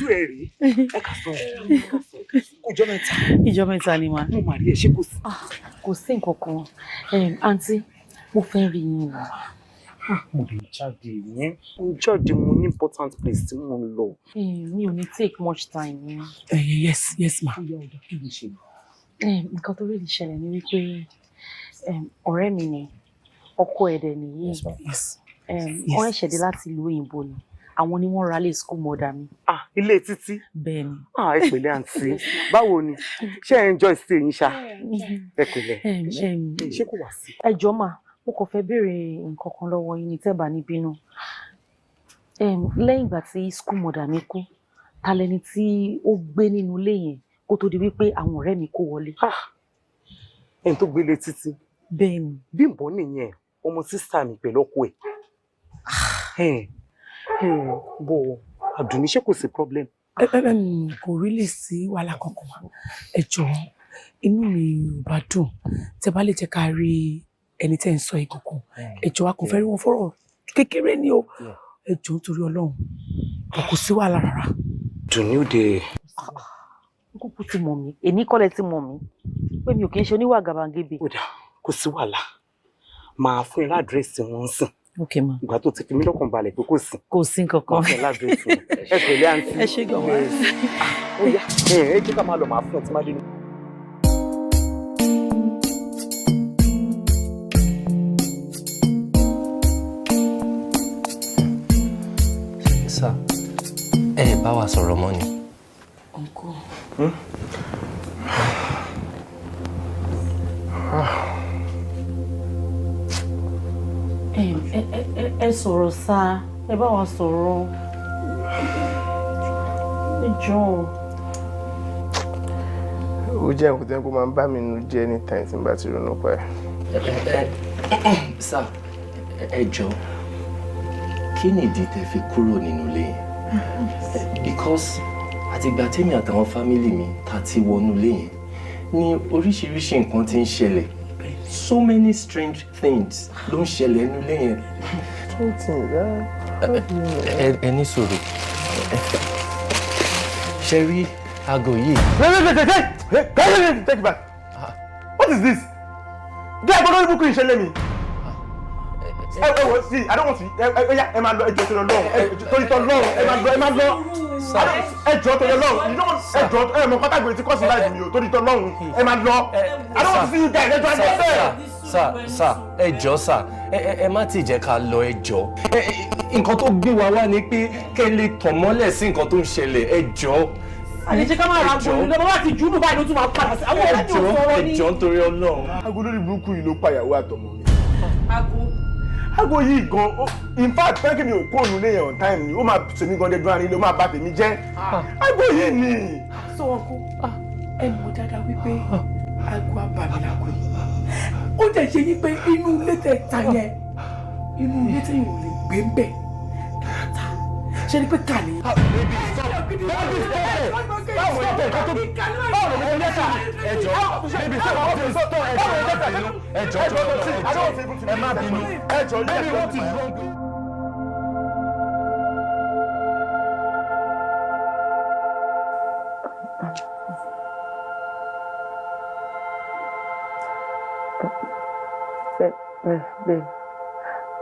ìjọ mẹ́ta ni mà. mo máa rí ẹ ṣé kò sí. Kò sí nǹkan kan àǹtí mo fẹ́ rí yín lọ. mo lè jáde mo ní important place tí mo ń lọ. Mi ò ní take much time. Yes ma. Nǹkan tó rí ìṣẹ̀lẹ̀ ni wípé ọ̀rẹ́ mi ni ọkọ ẹ̀dẹ̀ nìyí. Wọ́n ẹ̀ṣẹ̀ dé láti ìlú òyìnbó ni. Àwọn ni wọ́n ra lé school mother mi. Ilé Títí. Bẹ́ẹ̀ni. Ẹ pẹ̀lẹ́ àǹtí. Báwo ni? Ṣé ẹ enjoy stay yín ṣá? Ẹ pẹ̀lẹ́. Ṣé kò wá sí? Ẹ jọ̀ọ́ mà, mo kàn fẹ́ béèrè nǹkan kan lọ́wọ́ yín ní tẹ́ bá ní bínú. Lẹ́yìn ìgbà tí school mother mi kú, ta lẹni tí ó gbé nínú ilé yẹn kó tó di wípé àwọn ọ̀rẹ́ mi kó wọlé? Ẹni tó gbélé Títí. Bẹ́ẹ̀ni. Bímbọ́ nìyẹn, ọmọ sísá mi pẹ̀lú ọkọ ẹ̀. Bọ̀ Àdùnní ṣé kò sí problem? Kò rí lè sí wàhálà kankan wá. Ẹ jọ̀ọ́ inú mi ò bá dùn tẹ́ bá lè jẹ́ ká rí ẹni tẹ́ ń sọ ìkọ̀kan. Ẹ jọ̀ọ́ a kò fẹ́ rí wọn fọ́rọ̀ kékeré ni o. Ẹ jọ̀ọ́ nítorí Ọlọ́run kò sí wàhálà rárá. Dùnní ò dé. Kúkú ti mọ̀ mí èmi kọ́lẹ̀ ti mọ̀ mí pé mi ò kì í ṣe oníwà gàbàgebè. Ó dà kò sí wàhálà máa fún ẹ ládírẹ́sì wọn sìn. Ok ma. Ìgbà tó ti fi mí lọ́kàn balẹ̀ pé kò sí. Kò sí kankan. Máa fún ẹ ládírẹ́sì wọn. Ẹ pẹ̀lẹ́ àǹtí. Ẹ ṣé gan-an. Ó yá ẹ jẹ́ ká máa lọ máa fún ẹ tí máa dé ní. Sir, ẹ bá wa sọ̀rọ̀ mọ́ ni. Uncle. Ẹ sọ̀rọ̀ sá, ẹ bá wa sọ̀rọ̀. Ẹ jọ̀ọ́. Ó jẹ́ nǹkan tí kò máa ń bá mi nínú jẹ́ anytime tí n bá ti ronú pa ẹ̀. Sir, ẹ jọ̀ọ́ kí ni ìdí tẹ́ fi kúrò nínú ilé yẹn? Because àtìgbà tèmi àtàwọn fámílì mi tá ti wọnú ilé yẹn ní oríṣiríṣi nǹkan tí ń ṣẹlẹ̀. So many strange things ló ń ṣẹlẹ̀ nínú ilé yẹn. Ẹ ní sùúrù. Ṣé rí aago yìí? Take it back. What is this? Bí aago lórí búkú ìṣẹ̀lẹ̀ mi. See, I don't want to. Ẹ máa lọ ẹjọ́ tó lọ lọ́wọ́. Torí tọ́ lọ́wọ́ ẹ máa lọ. Ẹjọ́ tó lọ lọ́wọ́. You know ẹjọ́ ẹ mọ pátákó tí kọ́sì láì mi o. Torí tọ́ lọ́wọ́ ẹ máa lọ. I don't want to see you guys. Ẹjọ́ ẹjọ́ bẹ́ẹ̀. Sir, ẹjọ́ sir, ẹ má ti jẹ́ ká lọ ẹjọ́. Nǹkan tó gbé wa wá ni pé kẹ́ lè tàn mọ́lẹ̀ sí nǹkan tó ń ṣẹlẹ̀ ẹjọ́. Àlejò ká máa ra gbòòrò lọ́wọ́ láti jùlọ báyìí ló tún máa padà sí. Àwọn ọ̀rẹ́ mi ò sọ̀rọ̀ ní. Ẹjọ́ nítorí Ọlọ́run. Aago lórí burúkú yìí ló pàyàwó àtọmọ mi. Aago yìí gan, in fact pẹ́kì mi ò kó òun léyìn on time ni, ó máa tèmi gan dẹ́gbọ́n àárín ló máa bà tèmi jẹ́. Aago yìí ni. Sọ wọn kú ẹ mọ̀ dáadáa wípé aago abàmì làgbo yìí. Ó jẹ́ ṣe yí pé inú ilé tẹ̀ ta yẹn inú ilé tẹ̀ yìí ò lè gbé ń bẹ̀. Ṣé ni pé kà ní. Ẹ má bínú. Ẹjọ́ baby, what is wrong?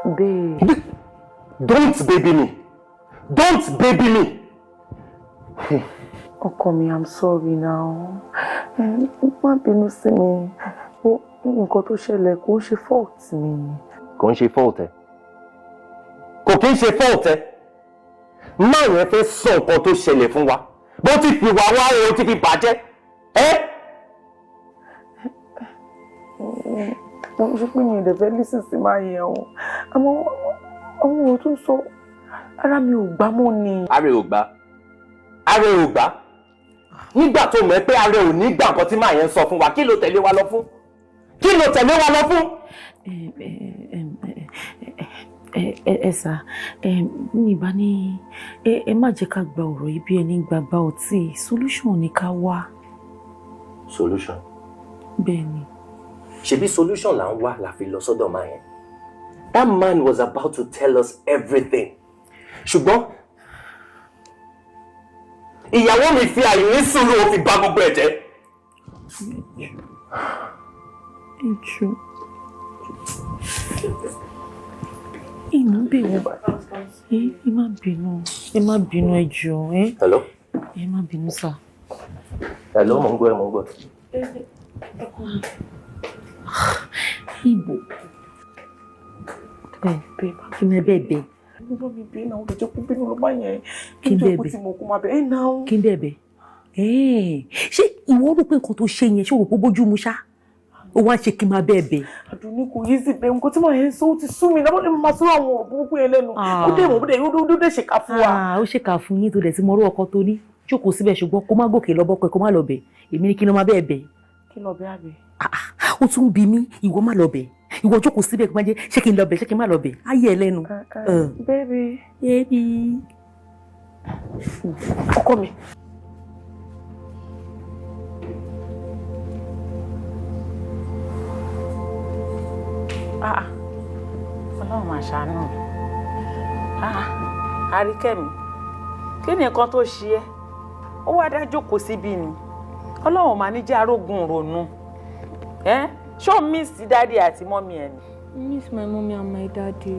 Babe. Don't baby me. Don't baby me. Ọkọ mi, I'm sorry now. Má bínú sí mi. Nǹkan tó ṣẹlẹ̀ kò ń ṣe fault mi. Kò ń ṣe fault ẹ. Kò kí ń ṣe fault ẹ. Máa yẹn fẹ́ sọ nǹkan tó ṣẹlẹ̀ fún wa. Bó ti fi wà wá o ti fi bàjẹ́. Mo ṣe pé mi ò dẹ̀ fẹ́ lísìn sí máa yẹn o. Àmọ́ àwọn ohun tó ń sọ ara mi ò gbá mọ́ ni. Ara ò gbá. Ara ò gbá. Nígbà tó mọ̀ pé ara ò ní gbà nǹkan tí máa yẹn sọ fún wa, kí ló tẹ̀lé wa lọ fún? Kí ló tẹ̀lé wa lọ fún? Sà, mi bá ní ẹ má jẹ́ ká gba ọ̀rọ̀ yìí bí ẹni gbàgbà ọtí. Solution ni ká wá. Solution? Bẹ́ẹ̀ni. Ṣebí solution là ń wá la fi lọ sọ́dọ̀ máa yẹn. That man was about to tell us everything. Ṣùgbọ́n ìyàwó mi fi àìní sùúrù ó fi bà gbogbo ẹ̀ jẹ́. Ìjọ. Inú bẹ̀rẹ̀ ẹ má bínú ẹ jọ̀ọ́ Hello. ẹ má bínú sà. Hello, mo ń gbọ́. Ibo. Bẹ́ẹ̀ kí ni bẹ́ẹ̀. Mo mi bí náà ló jẹ́ kó bínú ló bá yẹn. Kí n bẹ́ẹ̀ tí mo kó máa bẹ̀ náà. Kí n bẹ́ẹ̀. Ṣé ìwọ rò pé nǹkan tó ṣe yẹn ṣé o rò pé bójú mu ṣá? O wá ṣe kí n máa bẹ́ẹ̀. Àdùnní kò yí sí bẹ́ẹ̀ nǹkan tí màá yẹn sọ ó ti sú mi náà wọ́n lè máa sọ àwọn ọ̀rọ̀ burúkú yẹn lẹ́nu. Ó dé ìwọ̀n ó dé ṣèkà fún wa. Ó ṣèkà fún yín tó dẹ̀ ti mọ orú ọkọ tó ní. Jókòó síbẹ̀ ṣùgbọ́n kó má gòkè lọ bọ́pẹ́ kó má lọ bẹ̀. Èmi ní kí ló máa bẹ́ẹ̀. Kí lọ bẹ́ àbẹ̀? Ó tún bí mi ìwọ má lọ bẹ̀. Ìwọ jókòó síbẹ̀ kó má jẹ́ ṣé kí n lọ bẹ̀ ṣé kí n má lọ bẹ̀. Ayé ẹ lẹ́nu. Baby. Ọkọ mi. Ọlọ́run máa ṣàánú. Àríkẹ́mi, kí ni nǹkan tó ṣe ẹ́? Ó wá dá jókòó síbí ni. Ọlọ́run máa ní jẹ́ arógun ronú. Ṣé o miss daddy àti mommy ẹ ni? Miss my mommy and my daddy.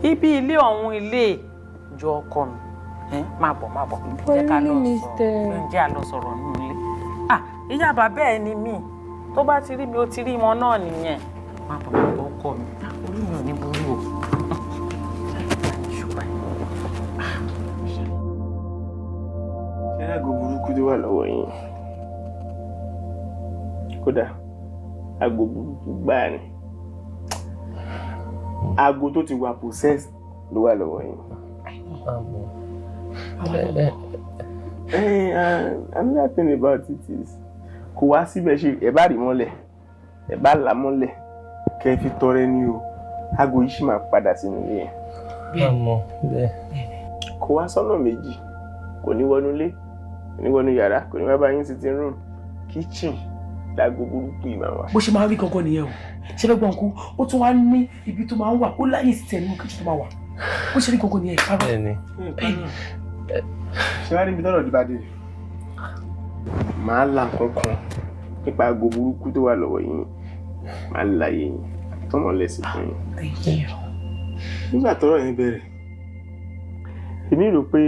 Ibi ilé ọ̀hún ilé ìjọ ọkọ mi. Má bọ̀. Jẹ́ ká lọ sọ̀rọ̀. Jẹ́ àlọ́ sọ̀rọ̀ nínú ilé. Ìyá bàbá ẹ ni mí. Tó bá ti rí mi, ó ti rí wọn náà nìyẹn. Má bọ̀ ọkọ mi. Orí mi ò ní burú o. Ṣé aago burúkú tó wà lọ́wọ́ yín? Kódà aago burúkú gbáà ni. Aago tó ti wà possessed ló wà lọ́wọ́ yín. Another thing about it is kò wá síbẹ̀ ṣe ẹ bá rí mọ́lẹ̀ ẹ bá là mọ́lẹ̀ kẹ́ fi tọrẹ ní o aago yìí ṣì máa padà sínú ilé yẹn. Kò wá sọ́nà méjì, kò ní wọnú ilé, kò ní wọnú yàrá, kò ní wá bá yín sitting room, kitchen láago burúkú yìí máa wà. Bó ṣe máa rí gangan nìyẹn o. Ṣé fẹ́ gbọ́n kú ó tún wá ní ibi tó máa ń wà ó láyé sí tẹ̀lé kitchen tó máa wà. Bó ṣe rí gangan nìyẹn ìparọ́. Bẹ́ẹ̀ni. Ṣé wá níbi tọ́rọ̀ dìbàdì? Màá là kankan nípa aago burúkú tó wà lọ́wọ́ yín. Màá láyé yín tọ́mọ̀ lẹ́sìn fún yín. Nígbà tọ́rọ̀ yẹn bẹ̀rẹ̀, èmi rò pé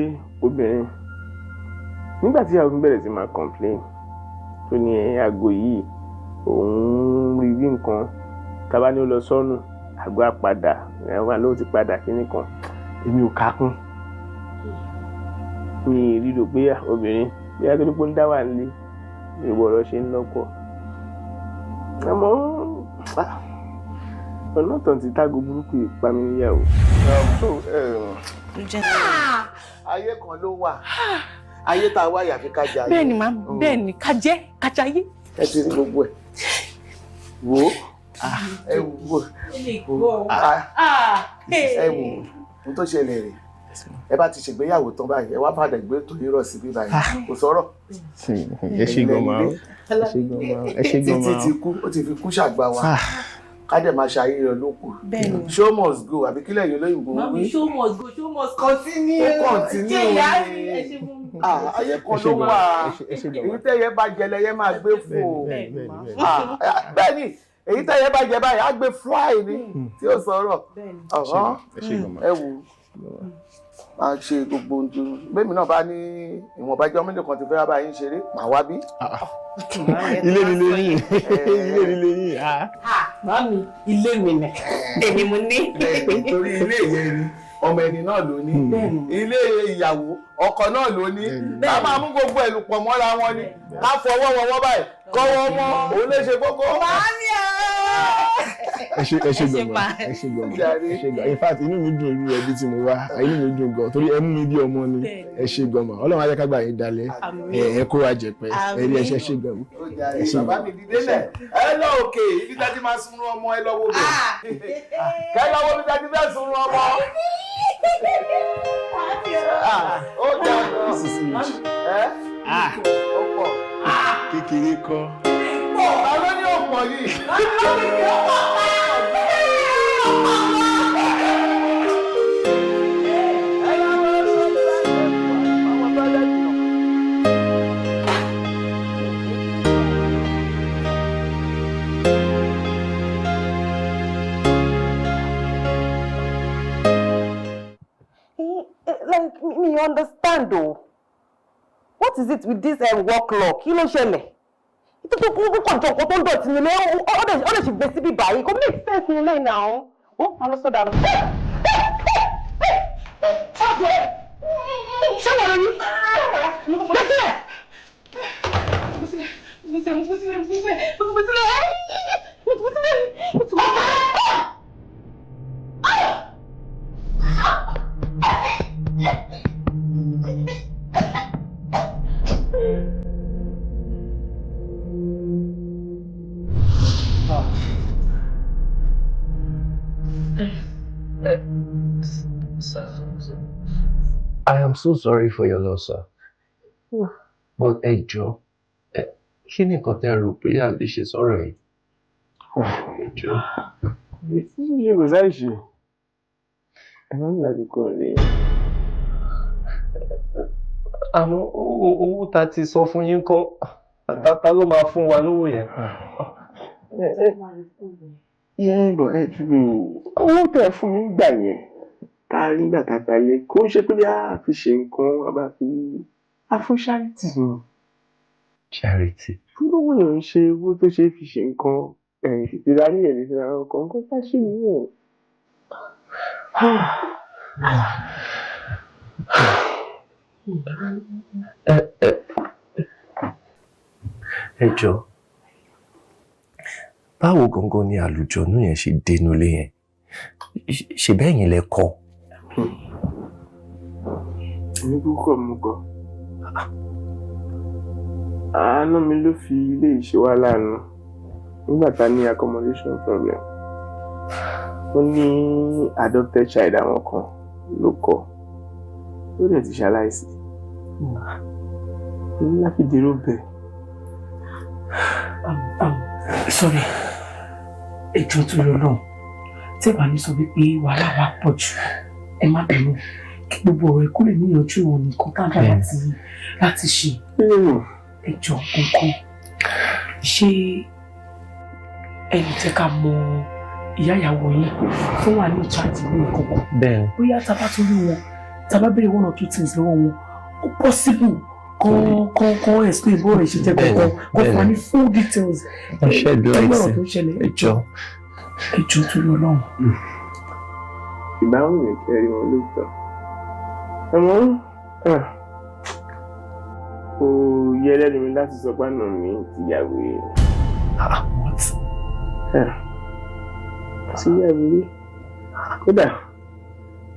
obìnrin nígbà tí àwọn bẹ̀rẹ̀ sí máa complain tó ní aago yìí òun rí bí nǹkan tábà ní ó lọ sọ́nù àgọ́ àpadà ẹ̀wọ̀n ló ti padà kíní kan èmi ò kákún mi rí rò pé obìnrin bí a tó ní pé ń dá wà nílé ìwọ̀rọ̀ ṣe ń lọ́pọ̀ àmọ́ ọ̀nà tàn ti tágo burúkú ìpa mi níyàwó. Ayé kan ló wà ayé tá a wá yàfi ká jẹ ayé. Bẹ́ẹ̀ni máa bẹ́ẹ̀ni ká jayé. Ẹ ti rí gbogbo ẹ̀ wò ẹ wò ẹ wò n tó ṣẹlẹ̀ rẹ̀ ẹ bá ti ṣègbéyàwó tán báyìí ẹ wá padà gbé tó yírọ̀ sí bí báyìí kò sọ̀rọ̀. Ẹ ṣe gan máa títí ti kú ó ti fi kú ṣàgbà wa ká dẹ̀ máa ṣayé rẹ̀ ló kù. Show must go àbí kílẹ̀ yìí olóyìnbó wí. Mami show must go show must continue. Ó continue ayé kan ló wà èyí tẹ́yẹ bá jẹ lẹ́yẹ máa gbé fò bẹ́ẹ̀ni èyí tẹ́yẹ bá jẹ báyìí á gbé fly ni tí ó sọ̀rọ̀ ẹ wò máa ṣe gbogbo ohun bẹ́ẹ̀ mi náà bá ní ìwọ̀nba jẹ́ ọmọ ilé kan ti fẹ́ bá yín ṣeré màá wá bí. Ilé nílé yín ilé nílé yín. Mami ilé mi nẹ èmi mo ní. Torí ilé yẹn ni ọmọ ẹni náà ló ní ilé ìyàwó ọkọ náà ló ní ká máa mú gbogbo ẹ̀lù pọ̀ mọ́ra wọn ni ká fọwọ́ wọn wọ́n báyìí kọ́wọ́ mọ́ òun lè ṣe kókó. Ẹ ṣe gbọmọ in fact inú mi dùn irú ẹbí tí mo wá inú mi dùn gan torí ẹ mú mi bí ọmọ ni ẹ ṣe gbọmọ Ọlọ́run á jẹ́ ká gbà yín dalẹ̀ ẹ kó wa jẹpẹ ẹ rí ẹ ṣe gbọmọ. Bàbá mi dìde lẹ̀ ẹ lọ òkè ibi tá ti máa sunrun ọmọ ẹ lọ́wọ́ bẹ̀ kẹ́ lọ́wọ́ ibi tá ti fẹ́ sunrun ọmọ. Ó dà ó pọ̀ kékeré kọ́. Àwọn ní ọ̀pọ̀ yìí. me understand though. What is it with this work law? Kí ló ṣẹlẹ̀? Ito to kún kún jọ ko tó ń dọ̀tí nílé. Ó dẹ̀ ṣì gbé síbí báyìí. Kò make sense nílé now. Ó máa lọ sọ́dà. Ṣé wọ́n rí? I am so sorry for your loss, sir. But ẹ jọ̀ọ́, kí ni nǹkan tẹ́ rò pé a lè ṣe sọ̀rọ̀ yìí? Ẹ jọ̀ọ́. Ṣé kò sáì ṣe? Ẹ máa ń láti kọ́ ọ̀rẹ́. Àmọ́ owó ta ti sọ fún yín kọ́, ta ló máa fún wa lówó yẹn? Yẹ́n bọ̀ ẹ dúró. Owó tẹ̀ fún mi gbà yẹn. Tá a rí gbàtà balẹ̀ kó ṣe pé a fi ṣe nǹkan a bá fi fún charity. Charity. Fún owó yẹn ń ṣe owó tó ṣe fi ṣe nǹkan ìrarí ẹ̀ lè fi ra ọkọ̀ nǹkan tá a ṣe nìyẹn. Ẹ jọ̀ọ́, báwo gangan ni àlùjọ̀nú yẹn ṣe dénú ilé yẹn? Ṣé bẹ́ẹ̀ yín lẹ kọ́? Èmi kúkọ̀ mú kọ́. Àánú mi ló fi ilé ìṣe wá lánàá nígbà tá a ní accommodation problem. Ó ní adopted child àwọn kan ló kọ́. Ó dẹ̀ ti ṣaláìsí. Ó ní láti dèrò bẹ́ẹ̀. Sorry, ẹjọ́ tó lọ náà. Tí ẹ bá ní sọ wípé wàhálà wa pọ̀ jù, ẹ má bínú. Kí gbogbo ọ̀rọ̀ ẹ̀kọ́ lè níyànjú wọn nìkan tá a bá láti ṣe. Ẹjọ́ kankan. Ṣé ẹni jẹ́ ká mọ ìyá ìyàwó yín tó wà ní ìjáde ní ìkọ̀kọ̀? Bẹ́ẹ̀ni. Bóyá tá a bá tún rí wọn, tá a bá béèrè one or two things lọ́wọ́ wọn, ó possible kan explain bó rẹ̀ ṣe jẹ́ kankan, kan fún wa ní full details. Ẹ ṣe ìdúró ẹgbẹ́ ẹ̀sìn. ọ̀rọ̀ tó ń ṣẹlẹ̀. Ẹjọ́ tó lọ lọ́hùn. Ìbáwọ̀ mi kẹ́rì wọn lóòótọ́. Àmọ́ kò yẹ lẹ́nu mi láti sọ pé àná mi ti yàwó yẹn. What? Sí yàwó yẹn. Kódà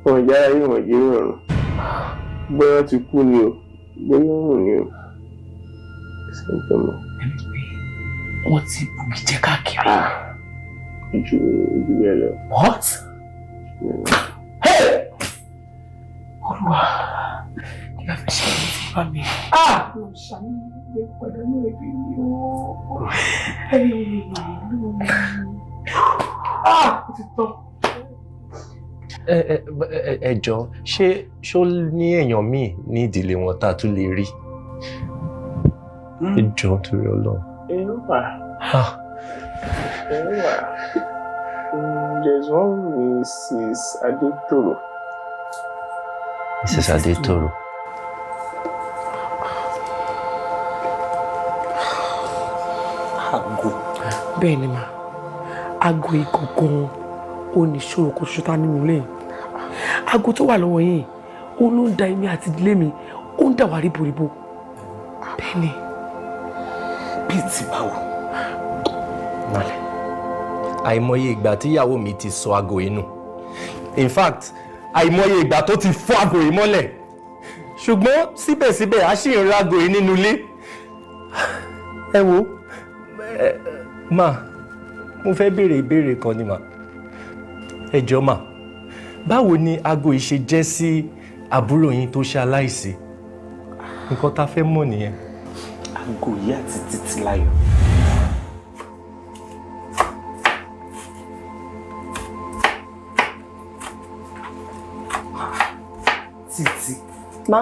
wọn jára yìí wọ́n jẹ́ rọrùn. Bóyá ti kú ni o, bóyá òun ni o. Ṣé ń tọ́ mọ́? Wọ́n ti bùgì jẹ́ káàkiri. Ju bẹ́ẹ̀ lọ. What? Hey! Olúwa, kí la fẹ́ ṣe ní ti bá mi? Mo ṣàní ilé padà ní ẹbí mi o. Ó ti tán. Ẹ jọ̀ọ́, ṣó ní èèyàn míì ní ìdílé wọn tá a tún lè rí? Ẹ jọ̀ọ́ torí Ọlọ́run. There's one Mrs. Adetoro. Mrs. Adetoro. Àgò. Bẹ́ẹ̀ ni mà, àgò ìgangan ó ní ìṣòro kò ṣúta nínú ilé. Àgò tó wà lọ́wọ́ yìí, ó ló ń da èmi àti ìdílé mi, ó ń dà wá ríboríbo. Bẹ́ẹ̀ ni. Bíi ti báwo? Nálẹ̀. Àìmọye ìgbà tí ìyàwó mi ti sọ aago inú. In fact, àìmọye ìgbà tó ti fọ́ aago yìí mọ́lẹ̀. Ṣùgbọ́n síbẹ̀síbẹ̀ a ṣì ń ra aago yìí nínú ilé. Ẹ wo, ma, mo fẹ́ béèrè ìbéèrè kan ni ma. Ẹ jọ̀ọ́ ma, báwo ni aago yìí ṣe jẹ́ sí àbúrò yín tó ṣe aláìsí? Nǹkan tá fẹ́ mọ̀ nìyẹn. Aago yìí àti títí láyọ̀. Títí. Má.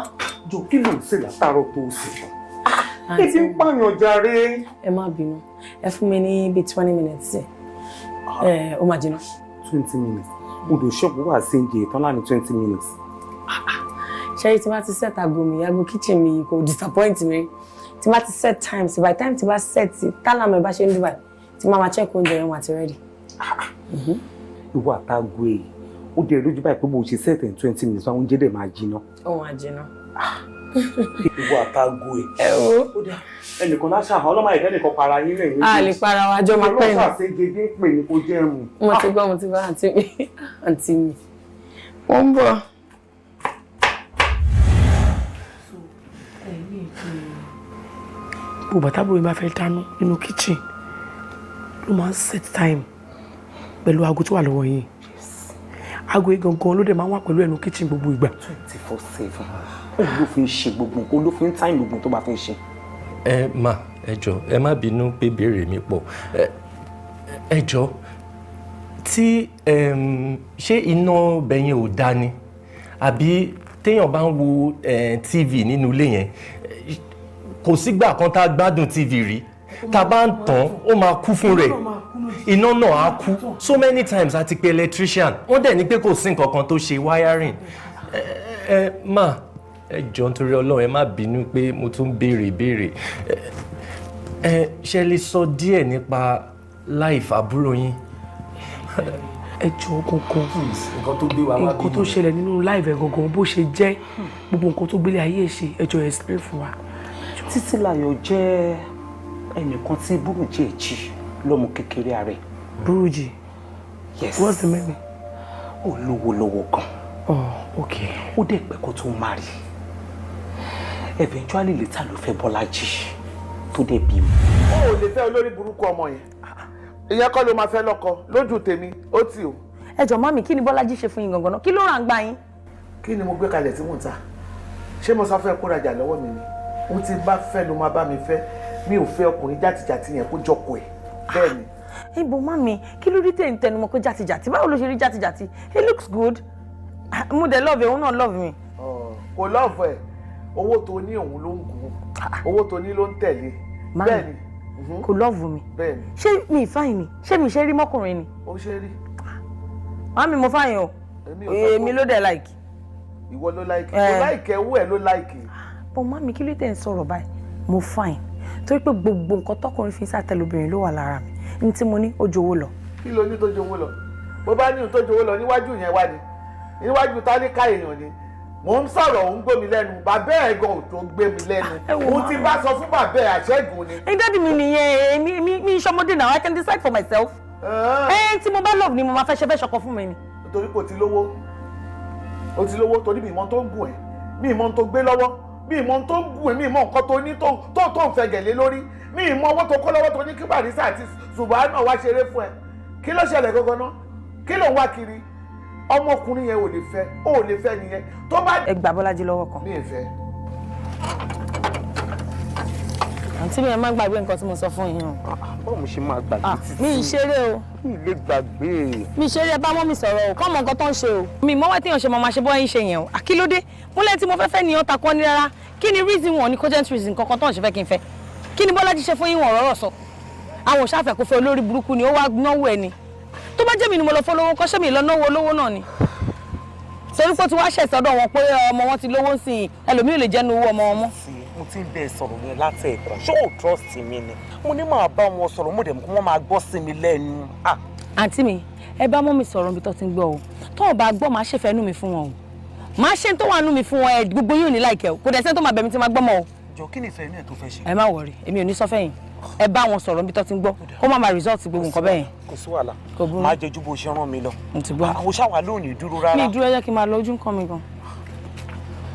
Jọ kí ló ń ṣe látàárọ̀ tó ṣe? Ebi ń pààyàn jàre. Ẹ má bínú, ẹ fún mi ní bíi 20 minutes ó máa jiná. 20 minutes? Odò ṣọ́ọ̀bù wà sí ìdí ìtàn láàrin 20 minutes. Ṣé Cherry, tí bá ti set aago mi, aago kitchen mi kò disappoint me. Tí bá ti set time, by the time tí bá set tala me bá ṣe ń do báyìí. Tí máa check oúnjẹ yẹn wá ti ready. Ìwọ àtàgò ẹ̀ ó dẹ̀ lójú báyìí pé bó ṣe set in 20 minutes àwọn oúnjẹ dẹ̀ máa jiná. Ó máa jiná. Ìwọ àtàgò ẹ̀. Ó dà ẹnìkan láṣà àwọn ọlọ́mọ ẹ̀dẹ́ nìkan para yín rẹ̀. A lè para wa jọ máa pẹ́ ní. Ọlọ́sà ṣe gèdè pè ní kò jẹ́ mu. Mo ti gbọ́ àǹtí mi. Wọ́n ń bọ̀. Bó bàtà bóyá bá fẹ́ dáná nínú kitchen ló máa ń set time pẹ̀lú aago tó wà lọ́wọ́ yín. Aago yìí gangan ló dẹ̀ máa ń wà pẹ̀lú ẹnu kitchen gbogbo ìgbà. 24/7. Òun ló fi ń ṣe gbogbo nǹkan, ló fi ń time gbogbo tó bá fẹ́ ṣe. Ma ẹ jọ̀ọ́ ẹ má bínú pé béèrè mi pọ̀. Ẹ jọ̀ọ́ tí ṣé iná bẹ̀yẹn ò dá ni àbí téèyàn bá ń wo TV nínú ilé yẹn kò sígbà kan tá a gbádùn TV rí tá a bá ń tàn ó máa kú fún rẹ̀ iná náà á kú so many times àti pé electrician wọ́n dẹ̀ ní pé kò sí nǹkan kan tó ṣe wiring. Ma ẹ jọ̀ọ́ nítorí Ọlọ́run ẹ má bínú pé mo tún béèrè ìbéèrè. Ṣé lè sọ díẹ̀ nípa life àbúrò yín? Ẹ jọ̀ọ́ gangan nǹkan tó gbé wa wá bí nǹkan tó ṣẹlẹ̀ nínú life ẹ̀ gangan bó ṣe jẹ́ gbogbo nǹkan tó gbélé ayé ṣe ẹ jọ̀ọ́ explain fún wa. Títílayọ̀ jẹ́ ẹnìkan tí Burújí èjì lọ́mọ kékeré rẹ̀. Burújí? Yes. What's the meaning? Ó lówó lọ́wọ́ gan. Oh, okay. Ó dẹ̀ pẹ́ kó tó marry. Eventually later ló fẹ́ Bọ́lájí tó dẹ̀ bímọ. Ó lè fẹ́ olórí burúkú ọmọ yẹn. Ìyẹn kọ́ ló máa fẹ́ lọ́kọ lójú tèmi ó tì o. Ẹ jọ̀ọ́ mami, kí ni Bọ́lájí ṣe fún yín gangan náà? Kí ló rà ń gbà yín? Kí ni mo gbé kalẹ̀ tí mò ń ta? Ṣé mo sọ fẹ́ kó rajà lọ́wọ́ mi ni? Mo ti bá fẹ́ ló máa bá mi fẹ́. Mi ò fẹ́ ọkùnrin játijàti yẹn kó jọkọ ẹ̀. Bẹ́ẹ̀ ni. Ibo mami, kí ló rí tẹ̀ ń tẹnu mọ́ kó játijàti? Báwo ló ṣe rí játijàti? He looks good. Mo dẹ̀ love ẹ̀, òun náà love me. Kò love ẹ̀. Owó tó ní òun ló ń gùn. Owó tó ní ló ń tẹ̀lé. Bẹ́ẹ̀ ni. Kò love mi. Bẹ́ẹ̀ ni. Ṣé mi fáìn ni? Ṣé mi ṣe rí mọ́kùnrin ni? Ó ṣe rí. Mami mo fáìn o. Èmi ló dẹ̀ like. Ìwọ ló like. Kò like ẹ̀, owó ẹ̀ ló like. But mami kí ló tẹ̀ ń sọ̀rọ̀ báyìí? Mo fine. Torí pé gbogbo nǹkan tọkùnrin fi ń sátẹ̀lé obìnrin ló wà lára mi. Ní tí mo ní ó jowó lọ. Kí ló ní tó jowó lọ? Bó bá ní tó jowó lọ níwájú yẹn wá ni. Níwájú tálíkà èèyàn ni. Mo ń sọ̀rọ̀ òun gbé mi lẹ́nu. Bàbá ẹ̀ gan ò tó gbé mi lẹ́nu. Mo ti bá sọ fún bàbá ẹ̀ àṣẹ́gun ni. Daddy mi nìyẹn, mi ṣọmọdé now, I can decide for myself. Tí mo bá love ni mo máa fẹ́ ṣọkọ fún mi ni. Nítorí kò ti lówó. O ti lówó torí mi ìmọ̀ tó ń gùn ẹ̀. Mi ìmọ̀ tó gbé lọ́wọ́. Mi ìmọ̀ tó ń gùn ẹ̀. Mi ìmọ̀ nǹkan tó ní tó ń fẹ́ gẹ̀lé lórí. Mi ìmọ̀ owó tó kọ́ lọ́wọ́ tó ní kí Barisa àti Ṣùgbọ́n náà wá ṣeré fún ẹ. Kí ló ṣẹlẹ̀ gangan náà? Kí ló ń wá kiri? Ọmọkùnrin yẹn ò lè fẹ́ nìyẹn. Tó bá ẹ gbà Bọ́lájí lọ́wọ́ kan. Mi ì fẹ́. Àǹtí mi ẹ má gbàgbé nǹkan tí mo sọ fún yín o. Báwo mo ṣe máa gbàgbé títí? Mi ì ṣeré o. Mi ì lè gbàgbé. Mi ì ṣeré bá mọ́ mi sọ̀rọ̀ o, kọ́ mọ nǹkan tó ń ṣe o. Mi mọ́wọ́ tí èèyàn ṣe máa ṣe bọ́ yín ṣe yẹn o. Àkílódé? Mo lẹ́yìn tí mo fẹ́ fẹ́ ni ọ̀tà kan ní rárá. Kí ni reason wọn ní cogent reason kankan tó ń ṣe fẹ́ kí n fẹ́? Kí ni Bọ́lájí ṣe fún yín wọn ọ̀rọ̀ sọ? Àwọn òṣàfẹ́ kò fẹ́ olórí burúkú ni ó wá náwó ẹ ni. Tó bá jẹ́ mi ni mo lọ fọ́ lówó kọ́ ṣé mi lọ náwó olówó náà ni. Torí pé tí wàá ṣẹ̀ sọ́dọ̀ wọn pé ọmọ wọn ti lówó sí i, ẹlòmíì ò lè jẹ́nu owó ọmọ wọn mọ́. Mo ti ń bẹ sọ̀rọ̀ yẹn láti ẹ̀kọ́. Ṣé o trust mi ni? Mo ní máa bá wọn sọ̀rọ̀, mo dẹ̀ mú kí wọ́n máa gbọ́ sí mi lẹ́nu. Àǹtí mi, ẹ bá mọ́ mi sọ̀rọ̀ níbi tó ti ń gbọ́ o. Tó o bá gbọ́, máa ṣèfẹ́ nú mi fún wọn o. Máa ṣe tó wà nú mi fún wọn, ẹ gbogbo yóò ní láìkẹ́ o. Kò dẹ̀ sẹ́ni tó máa bẹ̀ mí tí máa gbọ́ mọ́ o. Jọ kí ni ìfẹ́ inú ẹ̀ tó fẹ́ ṣe? Ẹ má wọrí, èmi ò ní sọ fẹ́yìn. Ẹ bá wọn sọ̀rọ̀ níbi tó ti ń gbọ́, kó má máa result gbogbo nǹkan bẹ́yẹn. Kò sí wàhálà. Máa jẹjú bó ṣe rán mi lọ. Mo ti gbọ́. Àwọn ṣáwà lónìí dúró rárá. Mi dúró, ẹ jẹ́ kí n máa lọ, ojú nǹkan mi gan.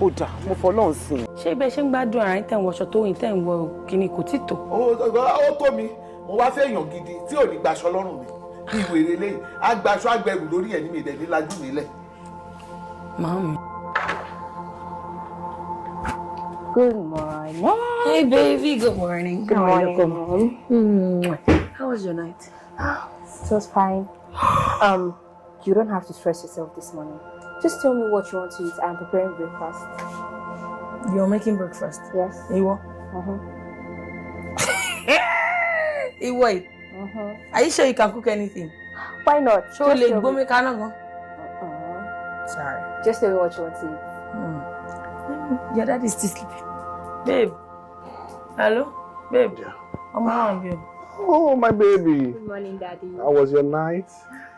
Ó dà, mo fọlọ́run sí i. Ṣé ibẹ̀ ṣe ń gbádùn ara yín tẹ̀ ń wọṣọ tó yín tẹ̀ ń wọ kíní kò tí tó? Ó tó mi, mo wá fẹ́ èèyàn gidi tí ò ní gbaṣọ lọ́rùn mi. Bí ìwé eré lẹ́yìn, agbaṣọ agbẹrù lórí ẹ̀ ní mi ìdẹ̀ nílájú mi lẹ̀. Màámi. Good morning. Hey baby, good morning. Good morning. How was your night? It was fine. You don't have to stress yourself this morning. Just tell me what you want to eat. I'm preparing breakfast. You're making breakfast? Yes. Iwo? Iwo? Are you sure you can cook anything? Why not? Show le go make Sorry. Just tell me what you want to eat. Your dad is still sleeping. Babe. Hello? Babe. I'm around you. Oh, my baby. Good morning, Daddy. How was your night?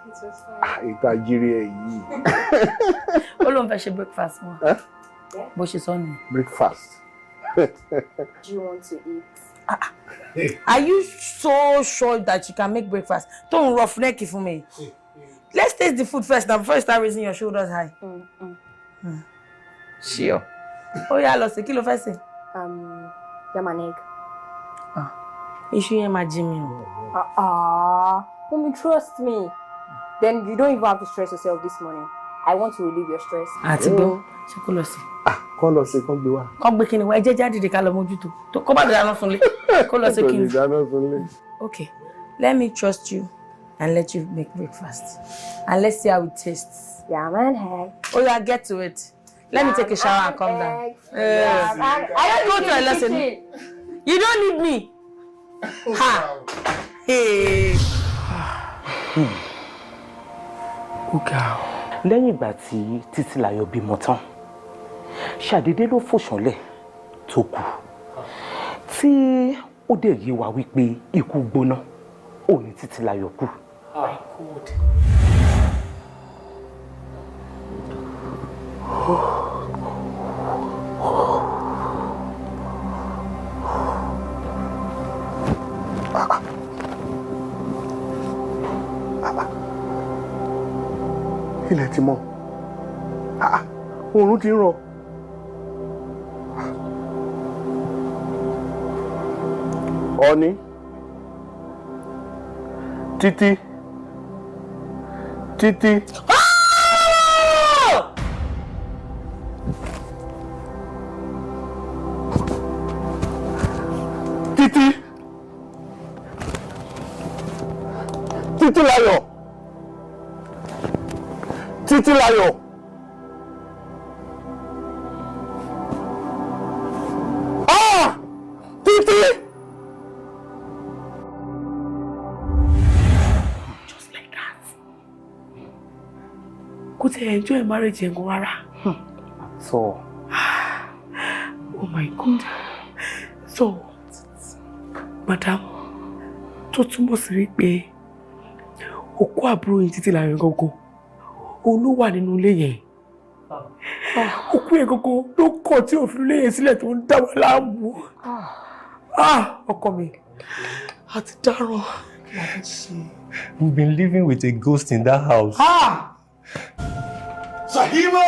It was fine. Itajiri. All of us breakfast. Huh? Yeah. But she's on. Breakfast. Do you want to eat? Are you so sure that you can make breakfast? Don't roughneck it for me. Let's taste the food first now before you start raising your shoulders high. Sure. Oh yeah, lost a kilo first. Yam and egg. Issue my Jimmy. Mommy, trust me. Then you don't even have to stress yourself this morning. I want to relieve your stress. Atibo, Chokolosi. Call us a conduwa. Come back in. Why jadi de kala mojuto? To come back there sunle. Call us a king. Okay. Let me trust you and let you make breakfast. And let's see how it tastes. Yam and egg. Oh yeah, get to it. Let me take a shower and come down. I don't go to a lesson. You don't need me. Ha. Hey. Uga. Lẹ́yìn ìgbà tí Títílayọ̀ bímọ tán, ṣàdédé ló fò ṣánlẹ̀ tó kú. Tí ó dẹ̀ yé wa wípé ikú gbóná, ó ní Títílayọ̀ kú. My God. Ilẹ̀ ti mọ́. Oòrùn ti ń rọ̀. Ọ̀ní. Títí. Títí. Títí. Títílayọ̀. Títílayọ̀. Títí. Just like that. Could I enjoy marriage and go rara? So. Oh my God. So, madam, tó túmọ̀ sí wípé òkú àbúrò yín Títílayọ̀ gógó. Òun ló wà nínú ilé yẹn. Òkú yẹn gógó ló kọ̀ tí ó fi ilé yẹn sílẹ̀ tó ń dá wa láàmú. Ọkọ mi. Àti dáràn. We've been living with a ghost in that house. Sahima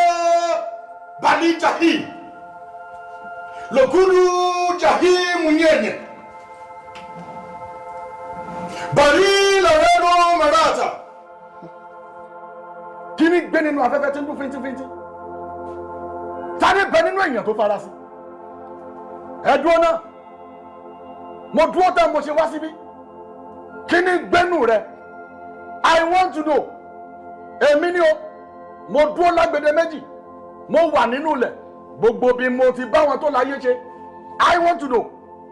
Bali Jahim. Lokuru Jahim Nyenye. Bali Loreno Marata. Kí ni gbé nínú afẹ́fẹ́ tí ń dún fíntífíntí? Ta ni bẹ nínú èèyàn tó fara sí? Ẹ dúró náà. Mo dúró tán mo ṣe wá síbí. Kí ni gbénú rẹ? I want to know. Èmi ni o. Mo dúró lágbèdè méjì. Mo wà nínú ilẹ̀. Gbogbo bí mo ti bá wọn tó láyé ṣe. I want to know.